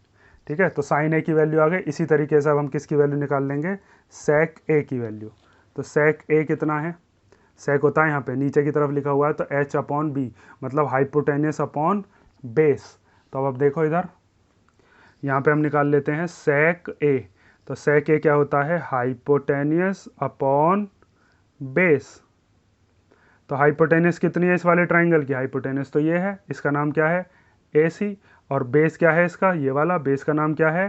ठीक है, तो साइन ए की वैल्यू आ गई। इसी तरीके से अब हम किसकी वैल्यू निकाल लेंगे, सेक ए की वैल्यू। तो सेक ए कितना है, सेक होता है यहाँ पे नीचे की तरफ लिखा हुआ है, तो एच अपॉन बी, मतलब हाइपोटेनियस अपॉन बेस। तो अब देखो इधर, यहाँ पे हम निकाल लेते हैं सेक ए। तो सेक ए क्या होता है, हाइपोटेनियस अपॉन बेस। तो हाइपोटेनियस कितनी है इस वाले ट्राइंगल की, हाइपोटेनियस तो ये है, इसका नाम क्या है ए सी, और बेस क्या है इसका, ये वाला, बेस का नाम क्या है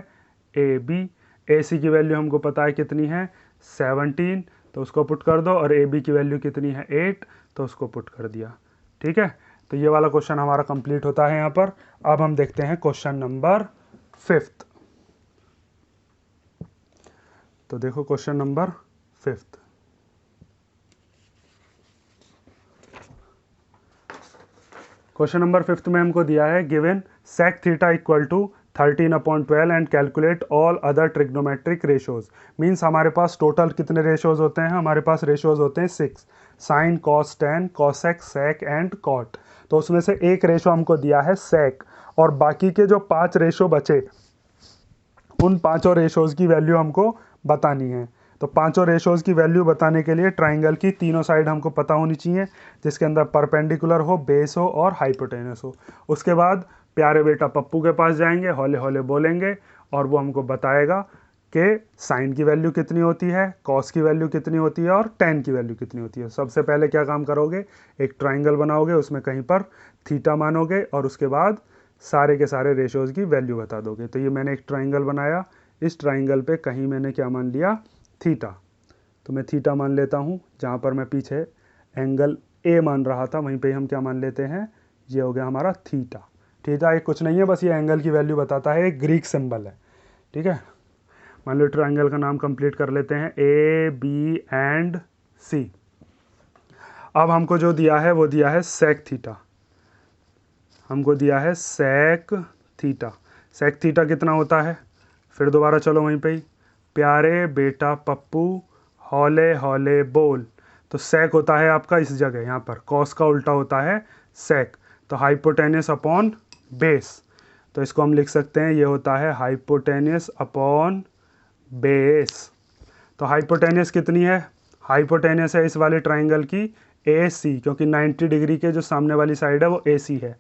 ए बी। ए सी की वैल्यू हमको पता है कितनी है 17, तो उसको पुट कर दो, और ए बी की वैल्यू कितनी है 8, तो उसको पुट कर दिया। ठीक है, तो ये वाला क्वेश्चन हमारा कंप्लीट होता है यहाँ पर। अब हम देखते हैं क्वेश्चन नंबर 5। तो देखो क्वेश्चन नंबर 5। क्वेश्चन नंबर 5 में हमको दिया है given sec theta equal to 13/12 and calculate all other trigonometric ratios. Means हमारे पास टोटल कितने रेशोज होते हैं, हमारे पास रेशोज होते हैं 6, sine cos tan cosec sec and cot. तो उसमें से एक रेशो हमको दिया है सेक, और बाकी के जो 5 रेशो बचे उन पांचों रेशोज की वैल्यू हमको बतानी है। तो पांचों रेशोज की वैल्यू बताने के लिए ट्राइंगल की तीनों साइड हमको पता होनी चाहिए, जिसके अंदर परपेंडिकुलर हो, बेस हो और हाइपोटेनस हो। उसके बाद प्यारे बेटा पप्पू के पास जाएंगे, हौले हौले बोलेंगे और वो हमको बताएगा कि साइन की वैल्यू कितनी होती है, कॉस की वैल्यू कितनी होती है और टेन की वैल्यू कितनी होती है। सबसे पहले क्या काम करोगे, एक ट्राइंगल बनाओगे, उसमें कहीं पर थीटा मानोगे और उसके बाद सारे के सारे रेशोज़ की वैल्यू बता दोगे। तो ये मैंने एक ट्राइंगल बनाया, इस ट्राइंगल पे कहीं मैंने क्या मान लिया, थीटा। तो मैं थीटा मान लेता हूँ, जहाँ पर मैं पीछे एंगल ए मान रहा था वहीं पे हम क्या मान लेते हैं, ये हो गया हमारा थीटा। थीटा एक कुछ नहीं है, बस ये एंगल की वैल्यू बताता है, एक ग्रीक सिंबल है। ठीक है, मान लो ट्राइंगल का नाम कंप्लीट कर लेते हैं, ए बी एंड सी। अब हमको जो दिया है वो दिया है सेक थीटा, हमको दिया है सेक थीटा। सेक थीटा कितना होता है, फिर दोबारा चलो वहीं पे ही, प्यारे बेटा पप्पू हौले हौले बोल। तो सेक होता है आपका इस जगह, यहाँ पर कॉस का उल्टा होता है सेक, तो हाइपोटेनियस अपॉन बेस। तो इसको हम लिख सकते हैं, ये होता है हाइपोटेनियस अपॉन बेस। तो हाइपोटेनियस कितनी है, हाइपोटेनियस है इस वाले ट्राइंगल की ए सी, क्योंकि 90 डिग्री के जो सामने वाली साइड है वो ए सी है,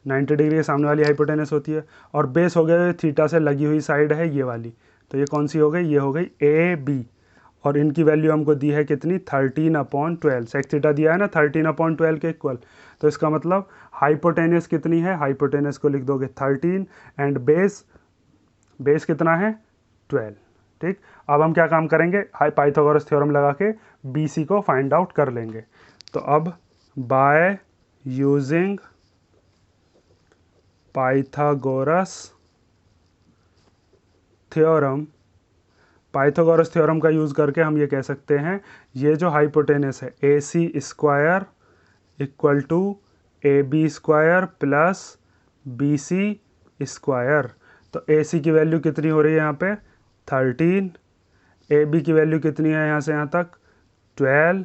90 डिग्री के सामने वाली हाइपोटेनस होती है। और बेस हो गया थीटा से लगी हुई साइड है ये वाली, तो ये कौन सी हो गई, ये हो गई ए बी। और इनकी वैल्यू हमको दी है कितनी, 13/12। सेक थीटा दिया है ना 13/12 के इक्वल, तो इसका मतलब हाइपोटेनस कितनी है, हाइपोटेनस को लिख दोगे 13 एंड बेस, बेस कितना है 12। ठीक, अब हम क्या काम करेंगे, पाइथागोरस थ्योरम लगा के बी सी को फाइंड आउट कर लेंगे। तो अब by using Pythagoras theorem, Pythagoras theorem का यूज़ करके हम ये कह सकते हैं, ये जो हाइपोटेनस है A C square equal to A B square plus B C square. तो ए सी की वैल्यू कितनी हो रही है यहाँ पे 13, ए बी की वैल्यू कितनी है यहाँ से यहाँ तक 12,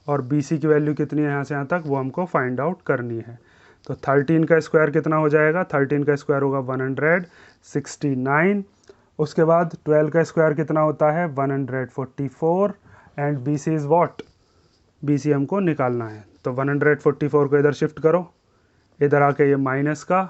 और बी सी की वैल्यू कितनी है यहाँ से यहाँ तक, वो हमको फाइंड आउट करनी है। तो 13 का स्क्वायर कितना हो जाएगा, 13 का स्क्वायर होगा 169। उसके बाद 12 का स्क्वायर कितना होता है 144, and B C is what, B C हमको निकालना है। तो 144 को इधर शिफ्ट करो, इधर आके ये माइनस का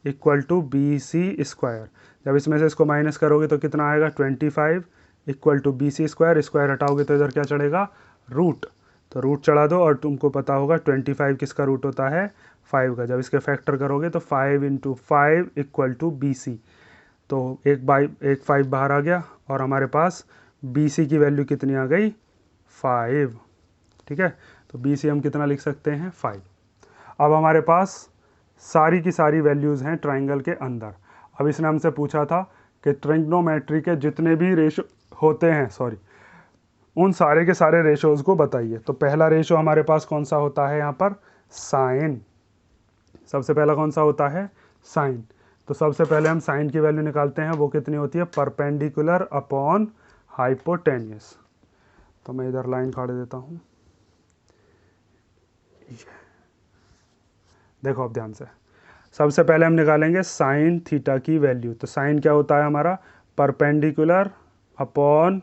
equal to B C square. जब इसमें से इसको माइनस करोगे तो कितना आएगा 25 equal to B C square, square हटाओगे तो इधर क्या चढ़ेगा रूट, तो रूट चढ़ा दो। और तुमको पता होगा 25 किसका रूट होता है 5 का। जब इसके फैक्टर करोगे तो 5 × 5 इक्वल टू बी सी, तो एक 5 बाहर आ गया और हमारे पास बी सी की वैल्यू कितनी आ गई 5। ठीक है, तो बी सी हम कितना लिख सकते हैं 5। अब हमारे पास सारी की सारी वैल्यूज़ हैं ट्राइंगल के अंदर। अब इसने हमसे पूछा था कि ट्रिग्नोमेट्री के जितने भी रेशो होते हैं, उन सारे के सारे रेशोज़ को बताइए। तो पहला रेशो हमारे पास कौन सा होता है यहाँ पर, साइन। सबसे पहला कौन सा होता है साइन। तो सबसे पहले हम साइन की वैल्यू निकालते हैं, वो कितनी होती है परपेंडिकुलर अपॉन हाइपोटेनियस। तो मैं इधर लाइन काट देता हूँ, देखो अब ध्यान से। सबसे पहले हम निकालेंगे साइन थीटा की वैल्यू। तो साइन क्या होता है हमारा परपेंडिकुलर अपॉन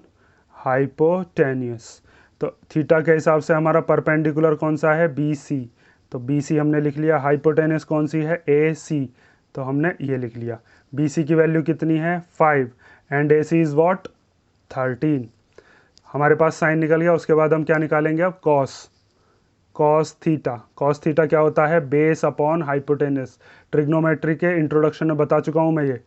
हाइपोटेनियस। तो थीटा के हिसाब से हमारा परपेंडिकुलर कौन सा है बी सी, तो बी सी हमने लिख लिया। हाइपोटेनियस कौन सी है ए सी, तो हमने ये लिख लिया। बी सी की वैल्यू कितनी है 5 and A C is what 13। हमारे पास साइन निकल गया। उसके बाद हम क्या निकालेंगे अब कॉस थीटा। कॉस थीटा क्या होता है बेस अपॉन हाइपोटेनस। ट्रिग्नोमेट्री के इंट्रोडक्शन में बता चुका हूँ मैं ये।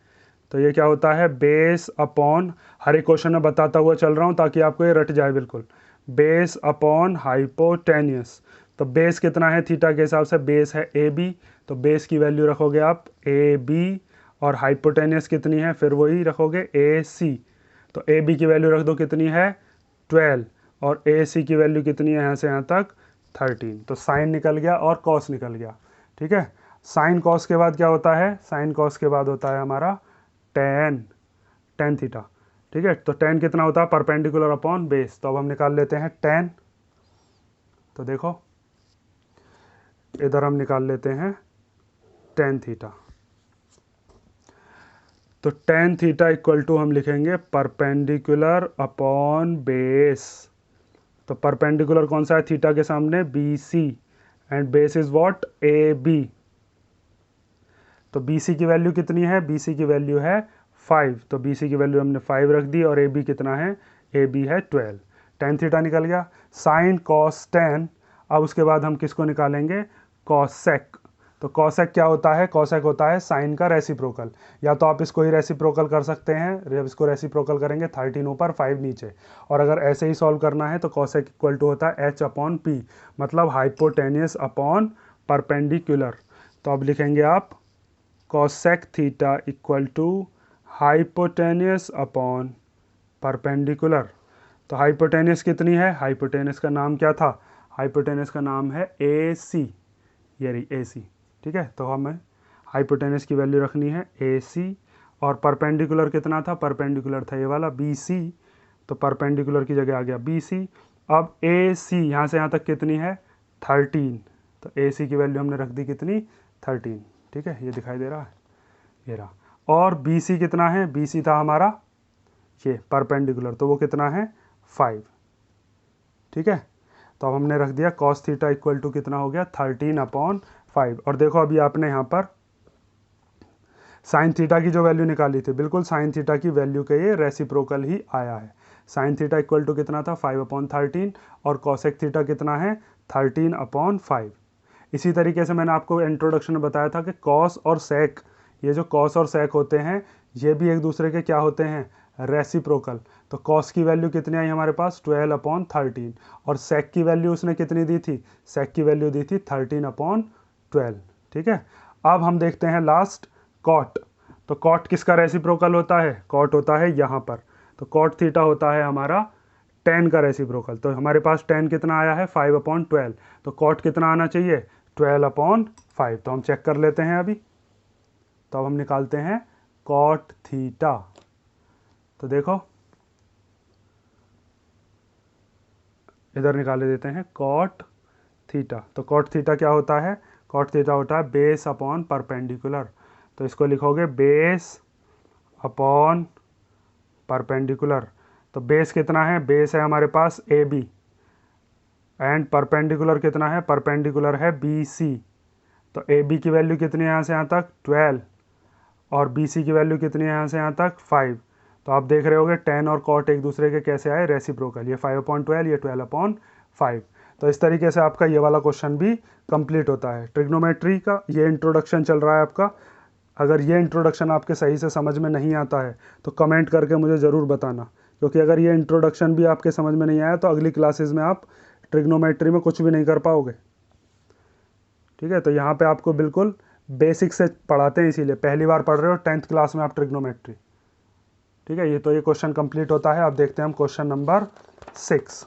तो ये क्या होता है बेस अपॉन, हर एक क्वेश्चन में बताता हुआ चल रहा हूँ ताकि आपको ये रट जाए बिल्कुल। Base upon hypotenuse. तो बेस कितना है थीटा के हिसाब से, बेस है ए बी, तो बेस की वैल्यू रखोगे आप ए बी, और हाइपोटेनियस कितनी है फिर वही रखोगे ए सी। तो ए बी की वैल्यू रख दो कितनी है 12, और ए सी की वैल्यू कितनी है यहाँ से यहाँ तक 13। तो साइन निकल गया और कॉस निकल गया। ठीक है, साइन कॉस के बाद क्या होता है, साइन कॉस के बाद होता है हमारा टेन थीटा। ठीक है, तो टेन कितना होता है परपेंडिकुलर अपॉन बेस। तो अब हम निकाल लेते हैं टेन। तो देखो इधर हम निकाल लेते हैं टेन थीटा। तो टेन थीटा इक्वल टू हम लिखेंगे परपेंडिकुलर अपॉन बेस। तो परपेंडिकुलर कौन सा है थीटा के सामने B C, and base is what A B. तो बी सी की वैल्यू कितनी है, बी सी की वैल्यू है 5, तो बी सी की वैल्यू हमने 5 रख दी, और ए बी कितना है, ए बी है 12। टेन थीटा निकल गया। साइन कॉस टेन, अब उसके बाद हम किसको निकालेंगे, कॉसेक। तो कॉसेक क्या होता है, कॉसेक होता है साइन का रेसिप्रोकल। या तो आप इसको ही रेसिप्रोकल कर सकते हैं, जब इसको रेसिप्रोकल करेंगे 13 ऊपर 5 नीचे, और अगर ऐसे ही सॉल्व करना है तो कॉसेक इक्वल टू होता है एच अपॉन पी, मतलब हाइपोटेनियस अपॉन परपेंडिकुलर। तो अब लिखेंगे आप cosec theta equal to hypotenuse upon perpendicular. तो हाइपोटेनियस कितनी है, हाइपोटेनियस का नाम क्या था, हाइपोटेनियस का नाम है ए सी, ये रही ए सी। ठीक है, तो हमें हाइपोटेनियस की वैल्यू रखनी है ए सी, और परपेंडिकुलर कितना था, परपेंडिकुलर था ये वाला बी सी, तो परपेंडिकुलर की जगह आ गया बी सी। अब ए सी यहाँ से यहाँ तक कितनी है, 13, तो ए सी की वैल्यू हमने रख दी कितनी, 13। ठीक है, ये दिखाई दे रहा है, ये रहा। और बी सी कितना है, बी सी था हमारा ये परपेंडिकुलर, तो वो कितना है 5। ठीक है, तो अब हमने रख दिया कॉस थीटा इक्वल टू कितना हो गया 13/5। और देखो अभी आपने यहाँ पर साइन थीटा की जो वैल्यू निकाली थी, बिल्कुल साइन थीटा की वैल्यू के ये रेसिप्रोकल ही आया है। साइन थीटा इक्वल टू कितना था 5/13, और कॉसेक थीटा कितना है 13/5। इसी तरीके से मैंने आपको इंट्रोडक्शन में बताया था कि कॉस और सेक, ये जो कॉस और सेक होते हैं ये भी एक दूसरे के क्या होते हैं, रेसिप्रोकल। तो कॉस की वैल्यू कितनी आई हमारे पास 12/13, और सेक की वैल्यू उसने कितनी दी थी, सेक की वैल्यू दी थी 13/12। ठीक है, अब हम देखते हैं लास्ट कॉट। तो कॉट किसका रेसिप्रोकल होता है, कॉट होता है यहाँ पर, तो कॉट थीटा होता है हमारा 10 का रेसिप्रोकल। तो हमारे पास 10 कितना आया है 5/12, तो कॉट कितना आना चाहिए 12/5। तो हम चेक कर लेते हैं अभी, तो अब हम निकालते हैं कॉट थीटा। तो देखो इधर निकाले देते हैं कॉट थीटा। तो कॉट थीटा क्या होता है, कॉट थीटा होता है बेस अपॉन परपेंडिकुलर। तो इसको लिखोगे बेस अपॉन परपेंडिकुलर। तो बेस कितना है, बेस है हमारे पास ए बी, एंड परपेंडिकुलर कितना है, परपेंडिकुलर है बी सी। तो ए बी की वैल्यू कितनी है यहाँ से यहाँ तक 12, और बी सी की वैल्यू कितनी है यहाँ से यहाँ तक 5। तो आप देख रहे होगे 10 और कॉट एक दूसरे के कैसे आए, रेसिप्रोकल, ये 5/12, ये 12/5। तो इस तरीके से आपका ये वाला क्वेश्चन भी कंप्लीट होता है। ट्रिग्नोमेट्री का ये इंट्रोडक्शन चल रहा है आपका। अगर ये इंट्रोडक्शन आपके सही से समझ में नहीं आता है तो कमेंट करके मुझे ज़रूर बताना, क्योंकि अगर ये इंट्रोडक्शन भी आपके समझ में नहीं आया तो अगली क्लासेस में आप ट्रिग्नोमेट्री में कुछ भी नहीं कर पाओगे। ठीक है, तो यहाँ पे आपको बिल्कुल बेसिक से पढ़ाते हैं, इसीलिए पहली बार पढ़ रहे हो 10th क्लास में आप ट्रिग्नोमेट्री। ठीक है, ये क्वेश्चन कंप्लीट होता है। अब देखते हैं हम क्वेश्चन नंबर 6।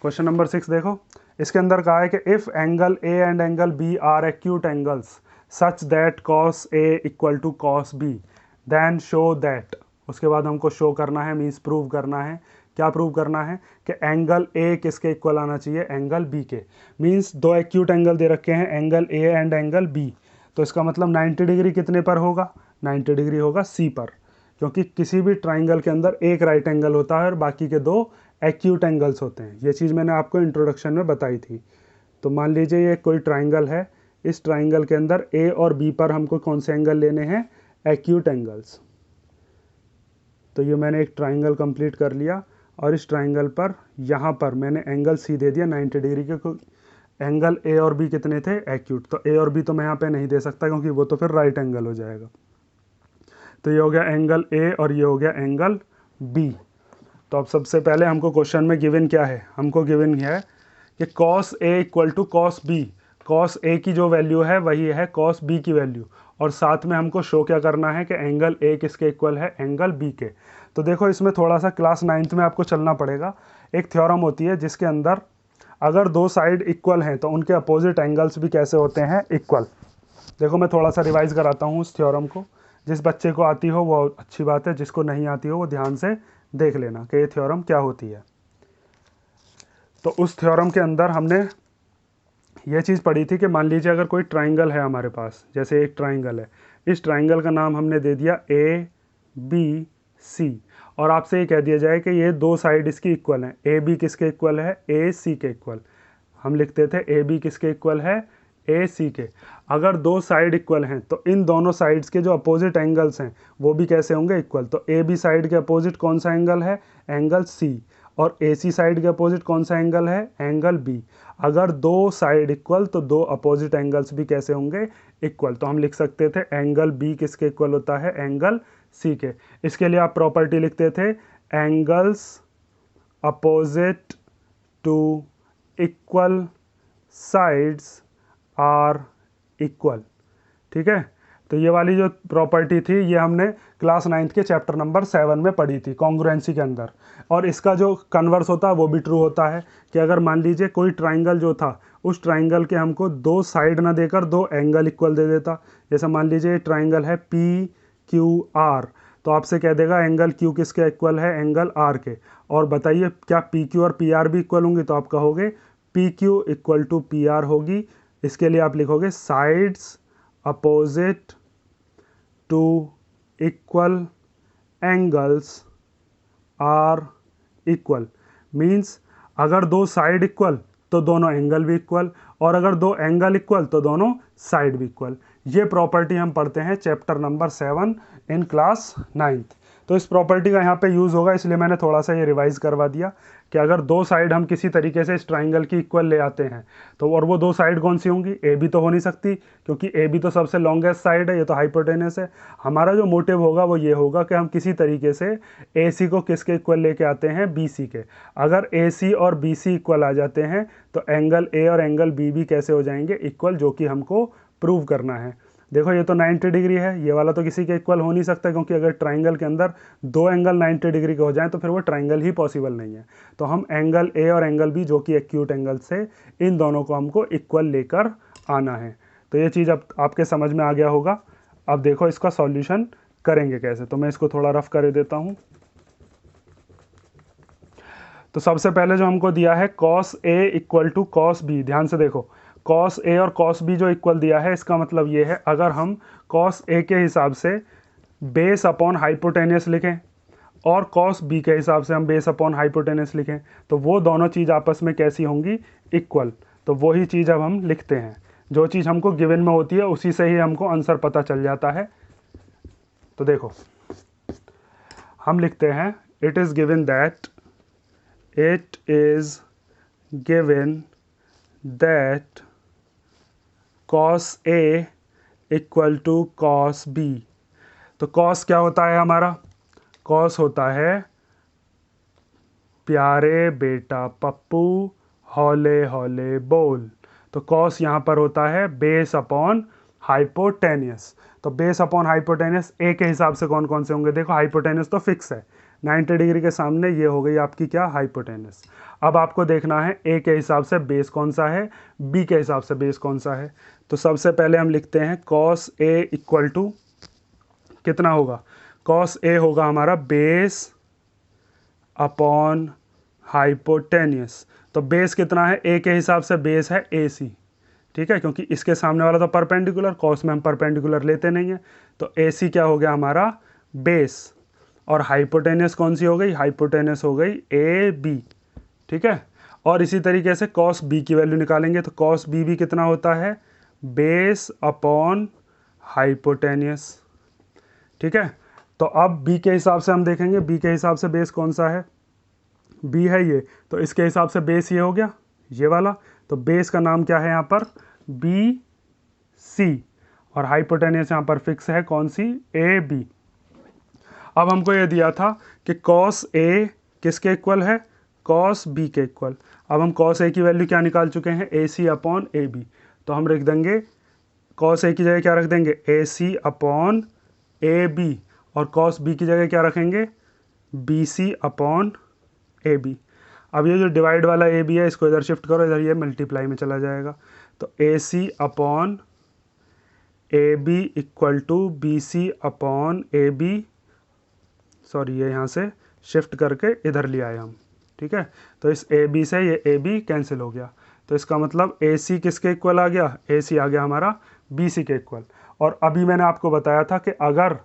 क्वेश्चन नंबर 6 देखो, इसके अंदर कहा है कि if angle A and angle B are acute angles such that cos A equal to cos B, then show that. उसके बाद हमको शो करना है, मीन्स प्रूव करना है। क्या प्रूव करना है कि एंगल ए किसके इक्वल आना चाहिए, एंगल बी के। मीन्स दो एक्यूट एंगल दे रखे हैं, angle A and angle B. तो इसका मतलब 90 डिग्री कितने पर होगा, 90 डिग्री होगा सी पर, क्योंकि किसी भी ट्राइंगल के अंदर एक राइट एंगल होता है और बाकी के दो एक्यूट एंगल्स होते हैं। ये चीज़ मैंने आपको इंट्रोडक्शन में बताई थी। तो मान लीजिए ये कोई ट्राइंगल है, इस ट्राइंगल के अंदर ए और बी पर हमको कौन से एंगल लेने हैं, एक्यूट एंगल्स। तो ये मैंने एक ट्राइंगल कंप्लीट कर लिया, और इस ट्राइंगल पर यहाँ पर मैंने एंगल सी दे दिया 90 डिग्री के। एंगल ए और बी कितने थे, एक्यूट। तो ए और बी तो मैं यहाँ पे नहीं दे सकता, क्योंकि वो तो फिर राइट एंगल हो जाएगा। तो ये हो गया एंगल ए और ये हो गया एंगल बी। तो अब सबसे पहले हमको क्वेश्चन में गिवन क्या है, हमको गिवन है कि cos A equal to cos B. Cos A की जो वैल्यू है वही है कॉस बी की वैल्यू, और साथ में हमको शो क्या करना है कि एंगल ए किसके इक्वल है, एंगल बी के। तो देखो इसमें थोड़ा सा क्लास 9th में आपको चलना पड़ेगा। एक थ्योरम होती है जिसके अंदर अगर दो साइड इक्वल हैं तो उनके अपोजिट एंगल्स भी कैसे होते हैं, इक्वल। देखो मैं थोड़ा सा रिवाइज कराता हूँ उस थ्योरम को। जिस बच्चे को आती हो वो अच्छी बात है, जिसको नहीं आती हो वो ध्यान से देख लेना कि ये थ्योरम क्या होती है। तो उस थ्योरम के अंदर हमने ये चीज़ पढ़ी थी कि मान लीजिए अगर कोई ट्राइंगल है हमारे पास, जैसे एक ट्राइंगल है, इस ट्राइंगल का नाम हमने दे दिया ए बी सी, और आपसे ये कह दिया जाए कि ये दो साइड इसकी इक्वल हैं। ए बी किसके इक्वल है, ए सी के इक्वल। हम लिखते थे ए बी किसके इक्वल है, ए सी के। अगर दो साइड इक्वल हैं तो इन दोनों साइड्स के जो अपोजिट एंगल्स हैं वो भी कैसे होंगे, इक्वल। तो ए बी साइड के अपोजिट कौन सा एंगल है, एंगल सी। और ए सी साइड के अपोजिट कौन सा एंगल है, एंगल बी। अगर दो साइड इक्वल तो दो अपोजिट एंगल्स भी कैसे होंगे, इक्वल। तो हम लिख सकते थे एंगल बी किसके इक्वल होता है, एंगल सी के। इसके लिए आप प्रॉपर्टी लिखते थे angles opposite to equal sides are equal. ठीक है, तो ये वाली जो प्रॉपर्टी थी ये हमने क्लास 9th के चैप्टर नंबर 7 में पढ़ी थी कॉन्ग्रुएंसी के अंदर। और इसका जो कन्वर्स होता है वो भी ट्रू होता है कि अगर मान लीजिए कोई ट्राइंगल जो था उस ट्राइंगल के हमको दो साइड ना देकर दो एंगल इक्वल दे देता। जैसे मान लीजिए ट्राइंगल है पी क्यू आर, तो आपसे कह देगा एंगल क्यू किसके इक्वल है, एंगल आर के। और बताइए क्या पी क्यू और पी आर भी इक्वल होंगी, तो आप कहोगे P Q equal to P R होगी। इसके लिए आप लिखोगे sides opposite to equal angles are equal. Means अगर दो साइड इक्वल तो दोनों एंगल भी इक्वल, और अगर दो एंगल इक्वल तो दोनों साइड भी इक्वल। ये प्रॉपर्टी हम पढ़ते हैं chapter number 7 in class 9th। तो इस प्रॉपर्टी का यहाँ पे यूज़ होगा, इसलिए मैंने थोड़ा सा ये रिवाइज करवा दिया कि अगर दो साइड हम किसी तरीके से इस ट्राइंगल की इक्वल ले आते हैं तो, और वो दो साइड कौन सी होंगी, ए बी तो हो नहीं सकती क्योंकि ए बी तो सबसे लॉन्गेस्ट साइड है, ये तो हाइपोटेनस है। हमारा जो मोटिव होगा वो ये होगा कि हम किसी तरीके से ए सी को किसके इक्वल लेके आते हैं, बी सी के। अगर ए सी और बी सी इक्वल आ जाते हैं तो एंगल ए और एंगल बी भी कैसे हो जाएंगे, इक्वल, जो कि हमको प्रूव करना है। देखो ये तो 90 डिग्री है, ये वाला तो किसी के इक्वल हो नहीं सकता क्योंकि अगर ट्राइंगल के अंदर दो एंगल 90 डिग्री के हो जाएं तो फिर वो ट्राइंगल ही पॉसिबल नहीं है। तो हम एंगल ए और एंगल बी जो कि एक्यूट एंगल से, इन दोनों को हमको इक्वल लेकर आना है। तो ये चीज़ अब आपके समझ में आ गया होगा। अब देखो इसका सॉल्यूशन करेंगे कैसे, तो मैं इसको थोड़ा रफ कर देता हूँ। तो सबसे पहले जो हमको दिया है cos A equal to cos B, ध्यान से देखो cos A और cos B जो इक्वल दिया है, इसका मतलब ये है अगर हम cos A के हिसाब से बेस अपॉन हाइपोटेनियस लिखें और cos B के हिसाब से हम बेस अपॉन हाइपोटेनियस लिखें तो वो दोनों चीज़ आपस में कैसी होंगी, इक्वल। तो वही चीज़ अब हम लिखते हैं, जो चीज़ हमको गिवन में होती है उसी से ही हमको आंसर पता चल जाता है। तो देखो हम लिखते हैं it is given that it is given that cos A equal to cos B। तो cos क्या होता है हमारा, cos होता है प्यारे बेटा पप्पू हौले हौले बोल। तो cos यहाँ पर होता है बेस अपॉन हाइपोटेनियस। तो बेस अपॉन हाइपोटेनियस ए के हिसाब से कौन कौन से होंगे, देखो हाइपोटेनियस तो फिक्स है, 90 डिग्री के सामने ये हो गई आपकी क्या, हाइपोटेनस। अब आपको देखना है ए के हिसाब से बेस कौन सा है, बी के हिसाब से बेस कौन सा है। तो सबसे पहले हम लिखते हैं cos A इक्वल टू कितना होगा, cos A होगा हमारा बेस अपॉन हाइपोटेनियस। तो बेस कितना है, ए के हिसाब से बेस है AC, ठीक है, क्योंकि इसके सामने वाला तो परपेंडिकुलर, cos में हम परपेंडिकुलर लेते नहीं हैं। तो AC क्या हो गया हमारा, बेस। और हाइपोटेनस कौन सी हो गई, हाइपोटेनस हो गई ए बी, ठीक है। और इसी तरीके से cos B की वैल्यू निकालेंगे तो cos B भी कितना होता है, बेस अपॉन हाइपोटेनियस, ठीक है। तो अब B के हिसाब से हम देखेंगे, B के हिसाब से बेस कौन सा है, B है ये, तो इसके हिसाब से बेस ये हो गया, ये वाला। तो बेस का नाम क्या है यहाँ पर, BC, और हाइपोटेनियस यहाँ पर फिक्स है कौन सी, AB। अब हमको ये दिया था कि cos A किसके इक्वल है, cos B के इक्वल। अब हम cos A की वैल्यू क्या निकाल चुके हैं, AC अपॉन AB। तो हम रख देंगे cos A की जगह क्या रख देंगे, AC अपॉन AB, और cos B की जगह क्या रखेंगे, BC अपॉन AB। अब ये जो डिवाइड वाला AB है इसको इधर शिफ्ट करो, इधर ये मल्टीप्लाई में चला जाएगा। तो AC upon AB equal to BC upon AB, sorry ये यहाँ से शिफ्ट करके इधर ले आए हम, ठीक है। तो इस AB से ये AB कैंसिल हो गया, तो इसका मतलब AC किसके इक्वल आ गया, AC आ गया हमारा BC के इक्वल। और अभी मैंने आपको बताया था कि अगर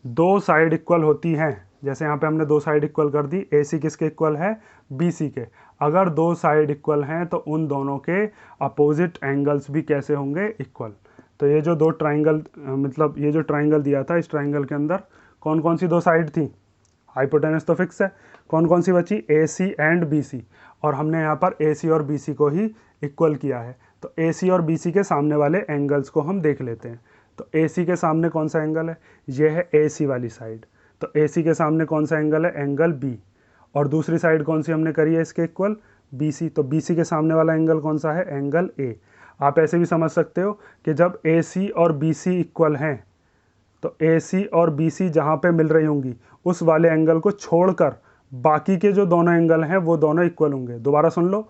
दो साइड इक्वल होती हैं जैसे यहाँ पे हमने दो साइड इक्वल कर दी, ए सी किसके इक्वल है, बी सी के। अगर दो साइड इक्वल हैं तो उन दोनों के अपोजिट एंगल्स भी कैसे होंगे, इक्वल। तो ये जो दो ट्राइंगल मतलब ये जो ट्राइंगल दिया था, इस ट्राइंगल के अंदर कौन कौन सी दो साइड थी, हाइपोटेनस तो फिक्स है, कौन कौन सी बची, ए सी एंड बी सी। और हमने यहाँ पर ए सी और बी सी को ही इक्वल किया है। तो ए सी और बी सी के सामने वाले एंगल्स को हम देख लेते हैं। तो ए सी के सामने कौन सा एंगल है, ये है ए सी वाली साइड। तो ए सी के सामने कौन सा एंगल है, एंगल बी। और दूसरी साइड कौन सी हमने करी है इसके इक्वल, बी सी। तो बी सी के सामने वाला एंगल कौन सा है, एंगल ए। आप ऐसे भी समझ सकते हो कि जब ए सी और बी सी इक्वल हैं तो ए सी और बी सी जहाँ पे मिल रही होंगी उस वाले एंगल को छोड़कर बाकी के जो दोनों एंगल हैं वो दोनों इक्वल होंगे। दोबारा सुन लो,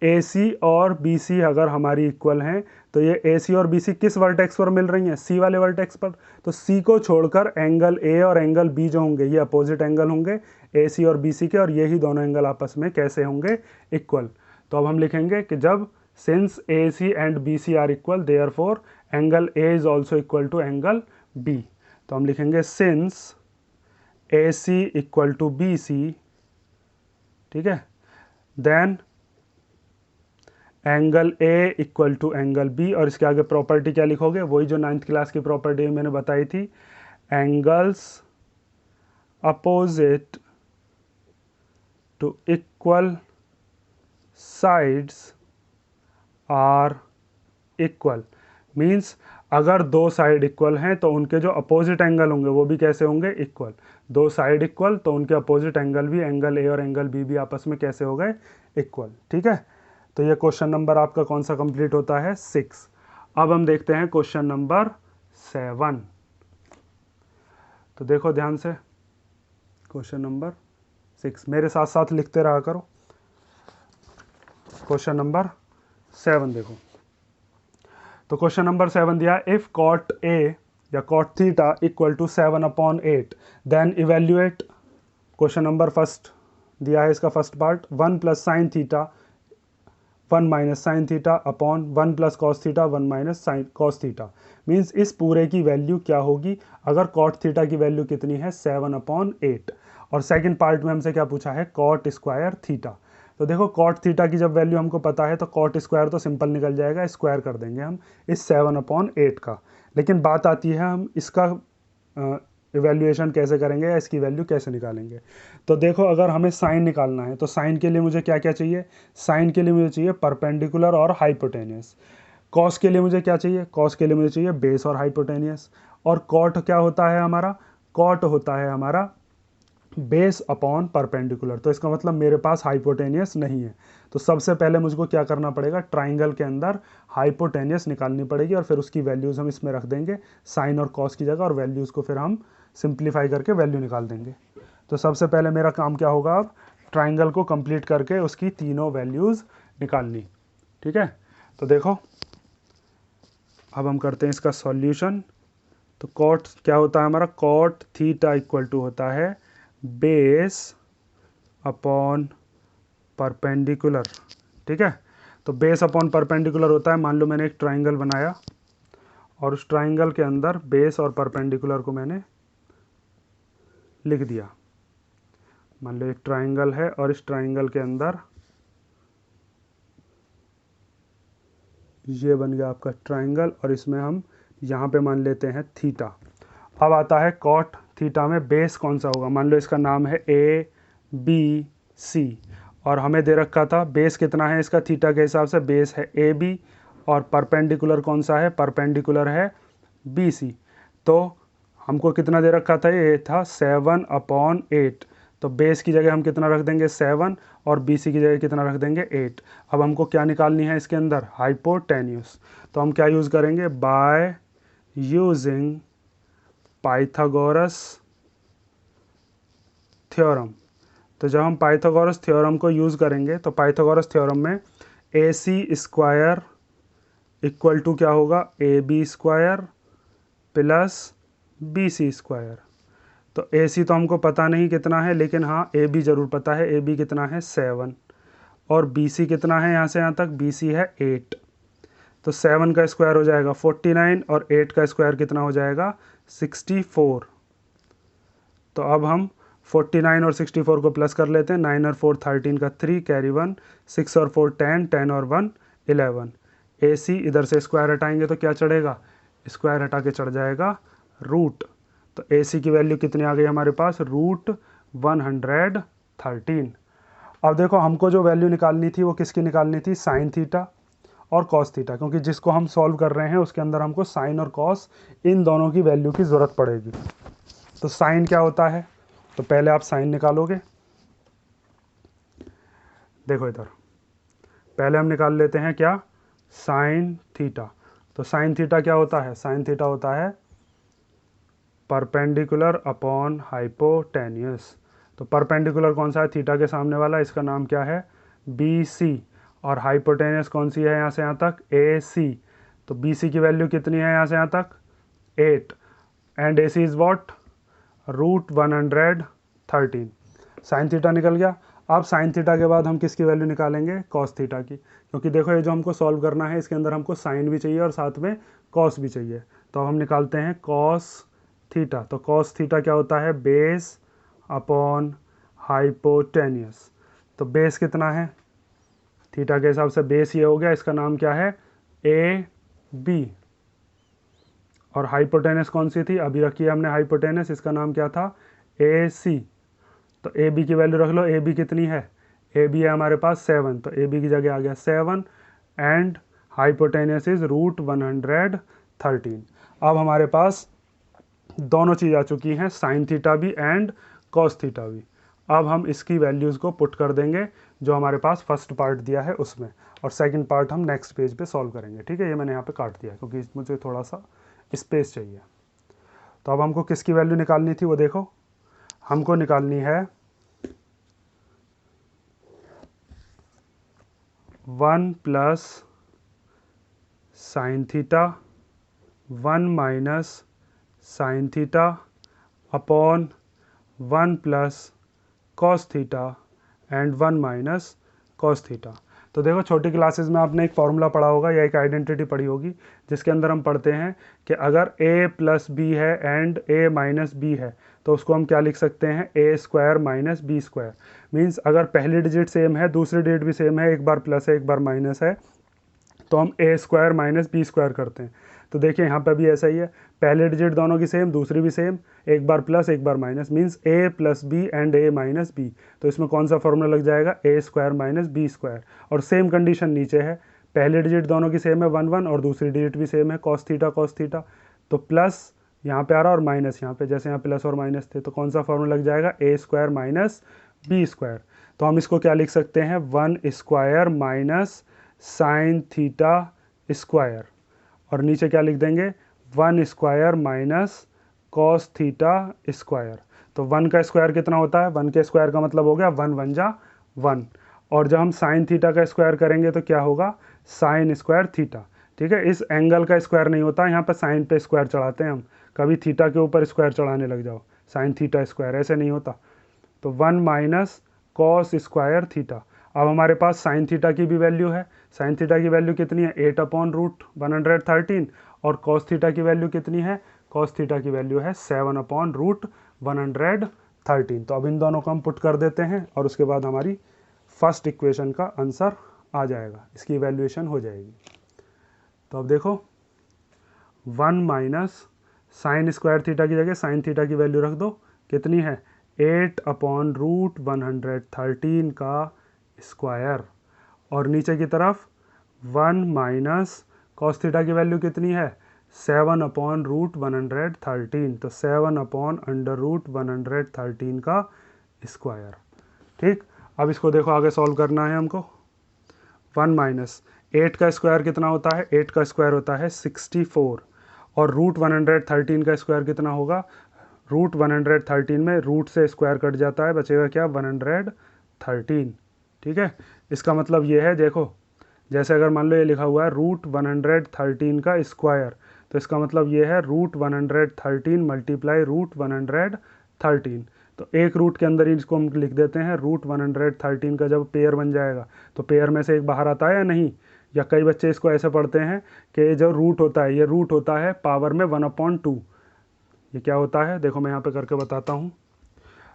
ए सी और बी सी अगर हमारी इक्वल हैं तो ये ए सी और बी सी किस वर्टेक्स पर मिल रही हैं, सी वाले वर्टेक्स पर। तो सी को छोड़कर एंगल ए और एंगल बी जो होंगे ये अपोजिट एंगल होंगे ए सी और बी सी के, और यही दोनों एंगल आपस में कैसे होंगे, इक्वल। तो अब हम लिखेंगे कि जब since A C and B C are equal therefore angle A is also equal to angle B. तो हम लिखेंगे since A C equal to B C, ठीक है, then angle A equal to angle B. और इसके आगे प्रॉपर्टी क्या लिखोगे, वही जो 9th क्लास की प्रॉपर्टी मैंने बताई थी, angles opposite to equal sides are equal. Means अगर दो साइड इक्वल हैं तो उनके जो अपोजिट एंगल होंगे वो भी कैसे होंगे, इक्वल। दो साइड इक्वल तो उनके अपोजिट एंगल भी, एंगल ए और एंगल बी भी आपस में कैसे हो गए, इक्वल। ठीक है, तो ये क्वेश्चन नंबर आपका कौन सा कंप्लीट होता है, 6। अब हम देखते हैं क्वेश्चन नंबर 7। तो देखो ध्यान से, क्वेश्चन नंबर 6 मेरे साथ साथ लिखते रहा करो। क्वेश्चन नंबर 7 देखो, तो क्वेश्चन नंबर 7 दिया, इफ कॉट ए या cot theta equal to 7/8 then evaluate. Question number first दिया है, इसका first part, 1 plus sine theta 1 minus sine theta upon 1 plus cos theta 1 minus sine cos theta. Means इस पूरे की वैल्यू क्या होगी अगर कॉट थीटा की वैल्यू कितनी है, 7/8। और सेकंड पार्ट में हमसे क्या पूछा है, कॉट स्क्वायर थीटा। तो देखो कॉट थीटा की जब वैल्यू हमको पता है तो कॉट स्क्वायर तो सिंपल निकल जाएगा, स्क्वायर कर देंगे हम इस 7/8 का। लेकिन बात आती है हम इसका इवैल्यूएशन कैसे करेंगे या इसकी वैल्यू कैसे निकालेंगे। तो देखो अगर हमें साइन निकालना है तो साइन के लिए मुझे क्या क्या चाहिए, साइन के लिए मुझे चाहिए परपेंडिकुलर और हाइपोटेनियस। कॉस के लिए मुझे क्या चाहिए, कॉस के लिए मुझे चाहिए बेस और हाइपोटेनियस। और कॉट क्या होता है हमारा, कॉट होता है हमारा बेस अपॉन परपेंडिकुलर। तो इसका मतलब मेरे पास हाइपोटेनियस नहीं है। तो सबसे पहले मुझको क्या करना पड़ेगा, ट्राइंगल के अंदर हाइपोटेनियस निकालनी पड़ेगी और फिर उसकी वैल्यूज़ हम इसमें रख देंगे साइन और कॉस की जगह, और वैल्यूज़ को फिर हम सिंप्लीफाई करके वैल्यू निकाल देंगे। तो सबसे पहले मेरा काम क्या होगा, अब ट्राइंगल को कंप्लीट करके उसकी तीनों वैल्यूज़ निकालनी। ठीक है, तो देखो अब हम करते हैं इसका सॉल्यूशन। तो कॉट क्या होता है हमारा, कॉट थीटा इक्वल टू होता है बेस अपॉन परपेंडिकुलर। ठीक है, तो बेस अपॉन परपेंडिकुलर होता है, मान लो मैंने एक ट्राइंगल बनाया और उस ट्राइंगल के अंदर बेस और परपेंडिकुलर को मैंने लिख दिया। मान लो एक ट्राइंगल है और इस ट्राइंगल के अंदर ये बन गया आपका ट्राइंगल, और इसमें हम यहाँ पे मान लेते हैं थीटा। अब आता है कॉट थीटा में बेस कौन सा होगा, मान लो इसका नाम है ए बी सी, और हमें दे रखा था बेस कितना है इसका, थीटा के हिसाब से बेस है ए बी और परपेंडिकुलर कौन सा है, परपेंडिकुलर है बी सी। तो हमको कितना दे रखा था, ये था 7/8। तो बेस की जगह हम कितना रख देंगे 7 और बी सी की जगह कितना रख देंगे 8। अब हमको क्या निकालनी है इसके अंदर, हाइपोटेन्यूस। तो हम क्या यूज़ करेंगे, बाय यूजिंग पाइथागोरस थ्योरम। तो जब हम पाइथागोरस थ्योरम को यूज़ करेंगे तो पाइथागोरस थ्योरम में A C square equal to क्या होगा, A B square plus B C square. तो ए सी तो हमको पता नहीं कितना है, लेकिन हाँ ए बी ज़रूर पता है, ए बी कितना है 7, और बी सी कितना है यहाँ से यहाँ तक, बी सी है 8। तो 7 का स्क्वायर हो जाएगा 49 और 8 का स्क्वायर कितना हो जाएगा 64। तो अब हम 49 और 64 को प्लस कर लेते हैं, 9 और 4 13 का 3 कैरी 1, 6 और 4 10, 10 और 1 11। AC इधर से स्क्वायर हटाएंगे तो क्या चढ़ेगा, स्क्वायर हटा के चढ़ जाएगा रूट। तो AC की वैल्यू कितनी आ गई हमारे पास, रूट 113। अब देखो हमको जो वैल्यू निकालनी थी वो किसकी निकालनी थी, साइन थीटा और कॉस थीटा, क्योंकि जिसको हम सॉल्व कर रहे हैं उसके अंदर हमको साइन और कॉस इन दोनों की वैल्यू की ज़रूरत पड़ेगी। तो साइन क्या होता है, तो पहले आप साइन निकालोगे, देखो इधर पहले हम निकाल लेते हैं क्या, साइन थीटा। तो साइन थीटा क्या होता है, साइन थीटा होता है परपेंडिकुलर अपॉन हाइपोटेन्यूस। तो परपेंडिकुलर कौन सा है, थीटा के सामने वाला, इसका नाम क्या है, BC। और हाइपोटेन्यूस कौन सी है यहाँ से यहाँ तक, AC। तो BC की वैल्यू कितनी है यहाँ से यहाँ तक, 8 and AC is what, root 113। Sine theta निकल गया। अब साइन थीटा के बाद हम किसकी वैल्यू निकालेंगे, कॉस थीटा की, क्योंकि देखो ये जो हमको सॉल्व करना है इसके अंदर हमको साइन भी चाहिए और साथ में कॉस भी चाहिए। तो अब हम निकालते हैं कॉस थीटा। तो कॉस थीटा क्या होता है, बेस अपॉन हाइपोटेन्यूस। तो बेस कितना है, थीटा के हिसाब से बेस ये हो गया, इसका नाम क्या है, AB। और हाइपोटेनस कौन सी थी, अभी रखी है हमने हाइपोटेनस, इसका नाम क्या था, AC। तो AB की वैल्यू रख लो, AB कितनी है, AB है हमारे पास 7, तो AB की जगह आ गया 7 एंड हाइपोटेनस इज रूट 113। अब हमारे पास दोनों चीज़ आ चुकी हैं, साइन थीटा भी एंड कॉस थीटा भी। अब हम इसकी वैल्यूज़ को पुट कर देंगे जो हमारे पास फर्स्ट पार्ट दिया है उसमें, और सेकंड पार्ट हम नेक्स्ट पेज पे सॉल्व करेंगे। ठीक है, ये मैंने यहाँ पे काट दिया क्योंकि मुझे थोड़ा सा स्पेस चाहिए। तो अब हमको किसकी वैल्यू निकालनी थी वो देखो, हमको निकालनी है 1 plus sine theta 1 minus sine theta upon 1 plus cos theta and 1 minus cos theta. तो देखो छोटी क्लासेस में आपने एक फॉर्मूला पढ़ा होगा या एक आइडेंटिटी पढ़ी होगी जिसके अंदर हम पढ़ते हैं कि अगर a प्लस बी है एंड a माइनस बी है तो उसको हम क्या लिख सकते हैं, a square minus B square. Means अगर पहली डिजिट सेम है, दूसरी डिजिट भी सेम है, एक बार प्लस है एक बार माइनस है, तो हम a square minus B square करते हैं। तो देखिए यहाँ पे भी ऐसा ही है, पहले डिजिट दोनों की सेम, दूसरी भी सेम, एक बार प्लस एक बार minus, means a plus B and a minus B. तो इसमें कौन सा फॉर्मूला लग जाएगा, a square minus B square. और सेम कंडीशन नीचे है, पहले डिजिट दोनों की सेम है 1 1 और दूसरी डिजिट भी सेम है कॉस थीटा। तो प्लस यहाँ पे आ रहा और माइनस यहाँ पे, जैसे यहाँ प्लस और माइनस थे, तो कौन सा फॉर्मूला लग जाएगा, a square minus B square. तो हम इसको क्या लिख सकते हैं, 1 square minus sine theta square, और नीचे क्या लिख देंगे, 1 square minus cos theta square. तो 1 का स्क्वायर कितना होता है, 1 के स्क्वायर का मतलब हो गया 1 1 जा 1। और जब हम साइन थीटा का स्क्वायर करेंगे तो क्या होगा, साइन स्क्वायर थीटा। ठीक है, इस एंगल का स्क्वायर नहीं होता, यहाँ पर साइन पे स्क्वायर चढ़ाते हैं हम, कभी थीटा के ऊपर स्क्वायर चढ़ाने लग जाओ, साइन थीटा स्क्वायर ऐसे नहीं होता। तो 1 माइनस कॉस स्क्वायर थीटा। अब हमारे पास साइन थीटा की भी वैल्यू है, साइन थीटा की वैल्यू कितनी है, 8 अपॉन रूट 113। और कॉस थीटा की वैल्यू कितनी है, कॉस थीटा की वैल्यू है 7 अपॉन रूट 113। तो अब इन दोनों को हम पुट कर देते हैं और उसके बाद हमारी फर्स्ट इक्वेशन का आंसर आ जाएगा, इसकी इवैल्यूएशन हो जाएगी। तो अब देखो 1 माइनस साइन स्क्वायर थीटा की जगह साइन थीटा की वैल्यू रख दो, कितनी है, 8 अपॉन रूट 113 का स्क्वायर, और नीचे की तरफ 1 माइनस कॉस थीटा की वैल्यू कितनी है, 7 अपॉन रूट 113। तो 7 अपॉन अंडर रूट 113 का स्क्वायर। ठीक, अब इसको देखो आगे सॉल्व करना है हमको। 1 माइनस 8 का स्क्वायर कितना होता है, 8 का स्क्वायर होता है 64, और रूट 113 का स्क्वायर कितना होगा, रूट 113 में रूट से स्क्वायर कट जाता है, बचेगा क्या, 113। ठीक है, इसका मतलब ये है, देखो जैसे अगर मान लो ये लिखा हुआ है रूट 113 का स्क्वायर, तो इसका मतलब ये है रूट 113 मल्टीप्लाई रूट 113। तो एक रूट के अंदर ही इसको हम लिख देते हैं, रूट 113 का जब पेयर बन जाएगा तो पेयर में से एक बाहर आता है या नहीं, या कई बच्चे इसको ऐसे पढ़ते हैं कि जो रूट होता है ये रूट होता है पावर में 1/2। ये क्या होता है, देखो मैं यहाँ पे करके बताता हूँ।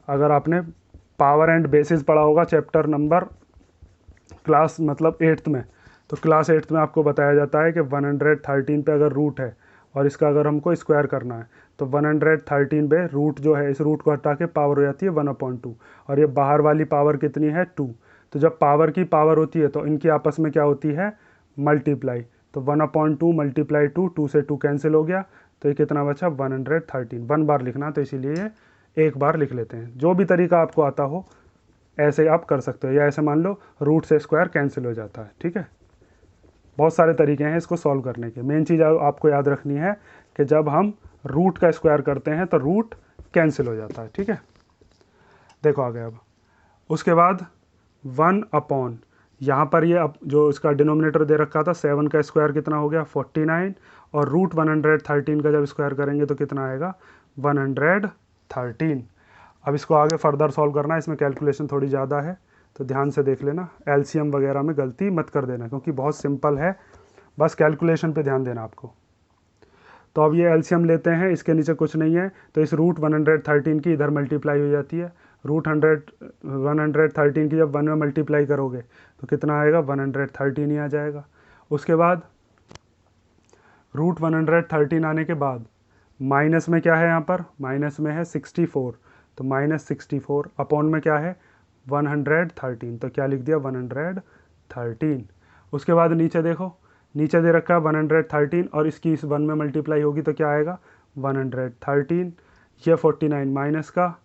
अगर आपने पावर एंड बेसिस पढ़ा होगा चैप्टर नंबर क्लास मतलब 8th में, तो क्लास 8th में आपको बताया जाता है कि 113 पे अगर रूट है और इसका अगर हमको स्क्वायर करना है तो 113 पे रूट जो है, इस रूट को हटा के पावर हो जाती है 1/2, और ये बाहर वाली पावर कितनी है 2। तो जब पावर की पावर होती है तो इनकी आपस में क्या होती है, मल्टीप्लाई। तो 1/2 मल्टीप्लाई 2, 2 से 2 कैंसिल हो गया, तो ये कितना बचा 113। 1 बार लिखना तो इसीलिए ये एक बार लिख लेते हैं। जो भी तरीका आपको आता हो ऐसे आप कर सकते हो, या ऐसे मान लो रूट से स्क्वायर कैंसिल हो जाता है। ठीक है, बहुत सारे तरीके हैं इसको सॉल्व करने के। मेन चीज़ आपको याद रखनी है कि जब हम रूट का स्क्वायर करते हैं तो रूट कैंसिल हो जाता है। ठीक है, देखो आ गया। अब उसके बाद 1/, यहाँ पर ये अब जो इसका डिनोमिनेटर दे रखा था 7 का स्क्वायर कितना हो गया 49, और रूट 113 का जब स्क्वायर करेंगे तो कितना आएगा 113। अब इसको आगे फर्दर सॉल्व करना है, इसमें कैलकुलेशन थोड़ी ज़्यादा है तो ध्यान से देख लेना, एलसीएम वगैरह में गलती मत कर देना क्योंकि बहुत सिंपल है, बस कैलकुलेशन पे ध्यान देना आपको। तो अब ये एलसीएम लेते हैं, इसके नीचे कुछ नहीं है तो इस रूट 113 की इधर मल्टीप्लाई हो जाती है। रूट 113 की जब 1 में मल्टीप्लाई करोगे तो कितना आएगा 113 ही आ जाएगा। उसके बाद रूट 113 आने के बाद माइनस में क्या है, यहाँ पर माइनस में है 64, तो -64 अपॉन में क्या है 113, तो क्या लिख दिया 113। उसके बाद नीचे देखो, नीचे दे रखा है 113 और इसकी इस 1 में मल्टीप्लाई होगी तो क्या आएगा 113, ये 49 माइनस का,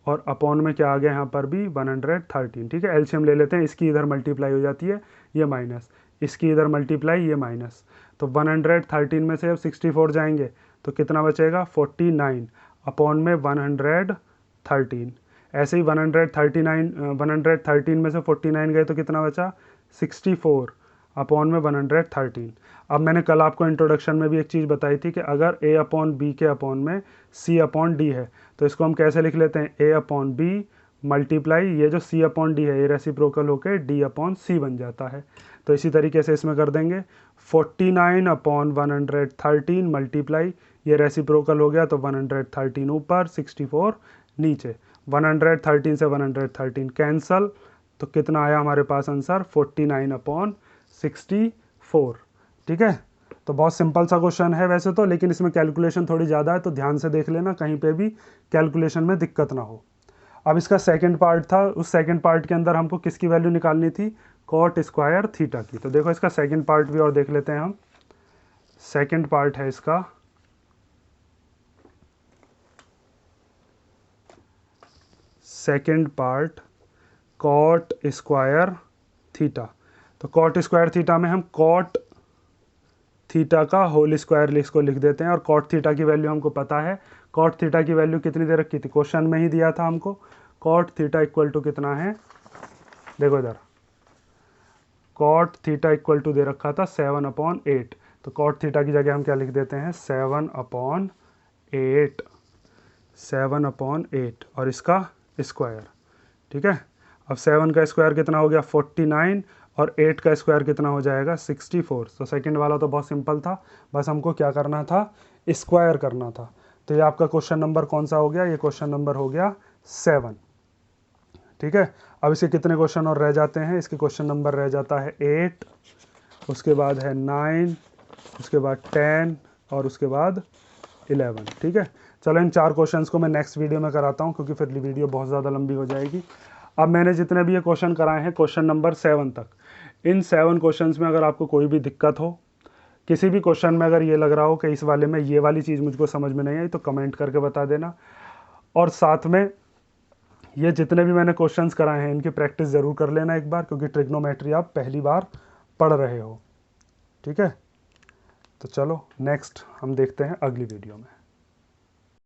और अपॉन में क्या आ गया यहाँ पर भी 113। ठीक है, एलसीएम ले लेते हैं, इसकी इधर मल्टीप्लाई हो जाती है ये माइनस, इसकी इधर मल्टीप्लाई ये माइनस, तो 113 में से अब 64 जाएंगे तो कितना बचेगा 49 अपॉन में 113। ऐसे ही 113 में से 49 गए तो कितना बचा 64 अपॉन में 113। अब मैंने कल आपको इंट्रोडक्शन में भी एक चीज़ बताई थी कि अगर a अपॉन बी के अपॉन में c अपॉन डी है तो इसको हम कैसे लिख लेते हैं, a अपॉन बी मल्टीप्लाई ये जो c अपॉन डी है ये रेसिप्रोकल होकर d अपॉन c बन जाता है। तो इसी तरीके से इसमें कर देंगे 49 अपॉन 113 मल्टीप्लाई ये रेसिप्रोकल हो गया तो 113 ऊपर 64 नीचे, 113 से 113 कैंसल, तो कितना आया हमारे पास आंसर 49 अपॉन 64। ठीक है, तो बहुत सिंपल सा क्वेश्चन है वैसे तो, लेकिन इसमें कैलकुलेशन थोड़ी ज़्यादा है तो ध्यान से देख लेना कहीं पे भी कैलकुलेशन में दिक्कत ना हो। अब इसका सेकंड पार्ट था, उस सेकंड पार्ट के अंदर हमको किसकी वैल्यू निकालनी थी, कॉट स्क्वायर थीटा की। तो देखो इसका सेकंड पार्ट भी और देख लेते हैं हम। सेकंड पार्ट है इसका second part cot square theta. तो कॉट स्क्वायर थीटा में हम कॉट थीटा का होल स्क्वायर इसको लिख देते हैं, और कॉट थीटा की वैल्यू हमको पता है। कॉट थीटा की वैल्यू कितनी दे रखी थी, क्वेश्चन में ही दिया था हमको। कॉट थीटा इक्वल टू कितना है, देखो इधर कॉट थीटा इक्वल टू दे रखा था 7/8, तो कॉट थीटा की जगह हम क्या लिख देते हैं 7/8, 7/8 और इसका स्क्वायर। ठीक है, अब 7 का स्क्वायर कितना हो गया 49 और 8 का स्क्वायर कितना हो जाएगा 64। तो सेकंड वाला तो बहुत सिंपल था, बस हमको क्या करना था स्क्वायर करना था। तो ये आपका क्वेश्चन नंबर कौन सा हो गया, ये क्वेश्चन नंबर हो गया 7। ठीक है, अब इसके कितने क्वेश्चन और रह जाते हैं, इसके क्वेश्चन नंबर रह जाता है 8, उसके बाद है 9, उसके बाद 10 और उसके बाद 11। ठीक है, चलो इन 4 क्वेश्चंस को मैं नेक्स्ट वीडियो में कराता हूँ क्योंकि फिर वीडियो बहुत ज़्यादा लंबी हो जाएगी। अब मैंने जितने भी ये क्वेश्चन कराए हैं क्वेश्चन नंबर 7 तक, इन 7 क्वेश्चंस में अगर आपको कोई भी दिक्कत हो, किसी भी क्वेश्चन में अगर ये लग रहा हो कि इस वाले में ये वाली चीज़ मुझको समझ में नहीं आई तो कमेंट करके बता देना। और साथ में ये जितने भी मैंने क्वेश्चंस कराए हैं इनकी प्रैक्टिस ज़रूर कर लेना एक बार, क्योंकि ट्रिग्नोमेट्री आप पहली बार पढ़ रहे हो। ठीक है, तो चलो नेक्स्ट हम देखते हैं अगली वीडियो में।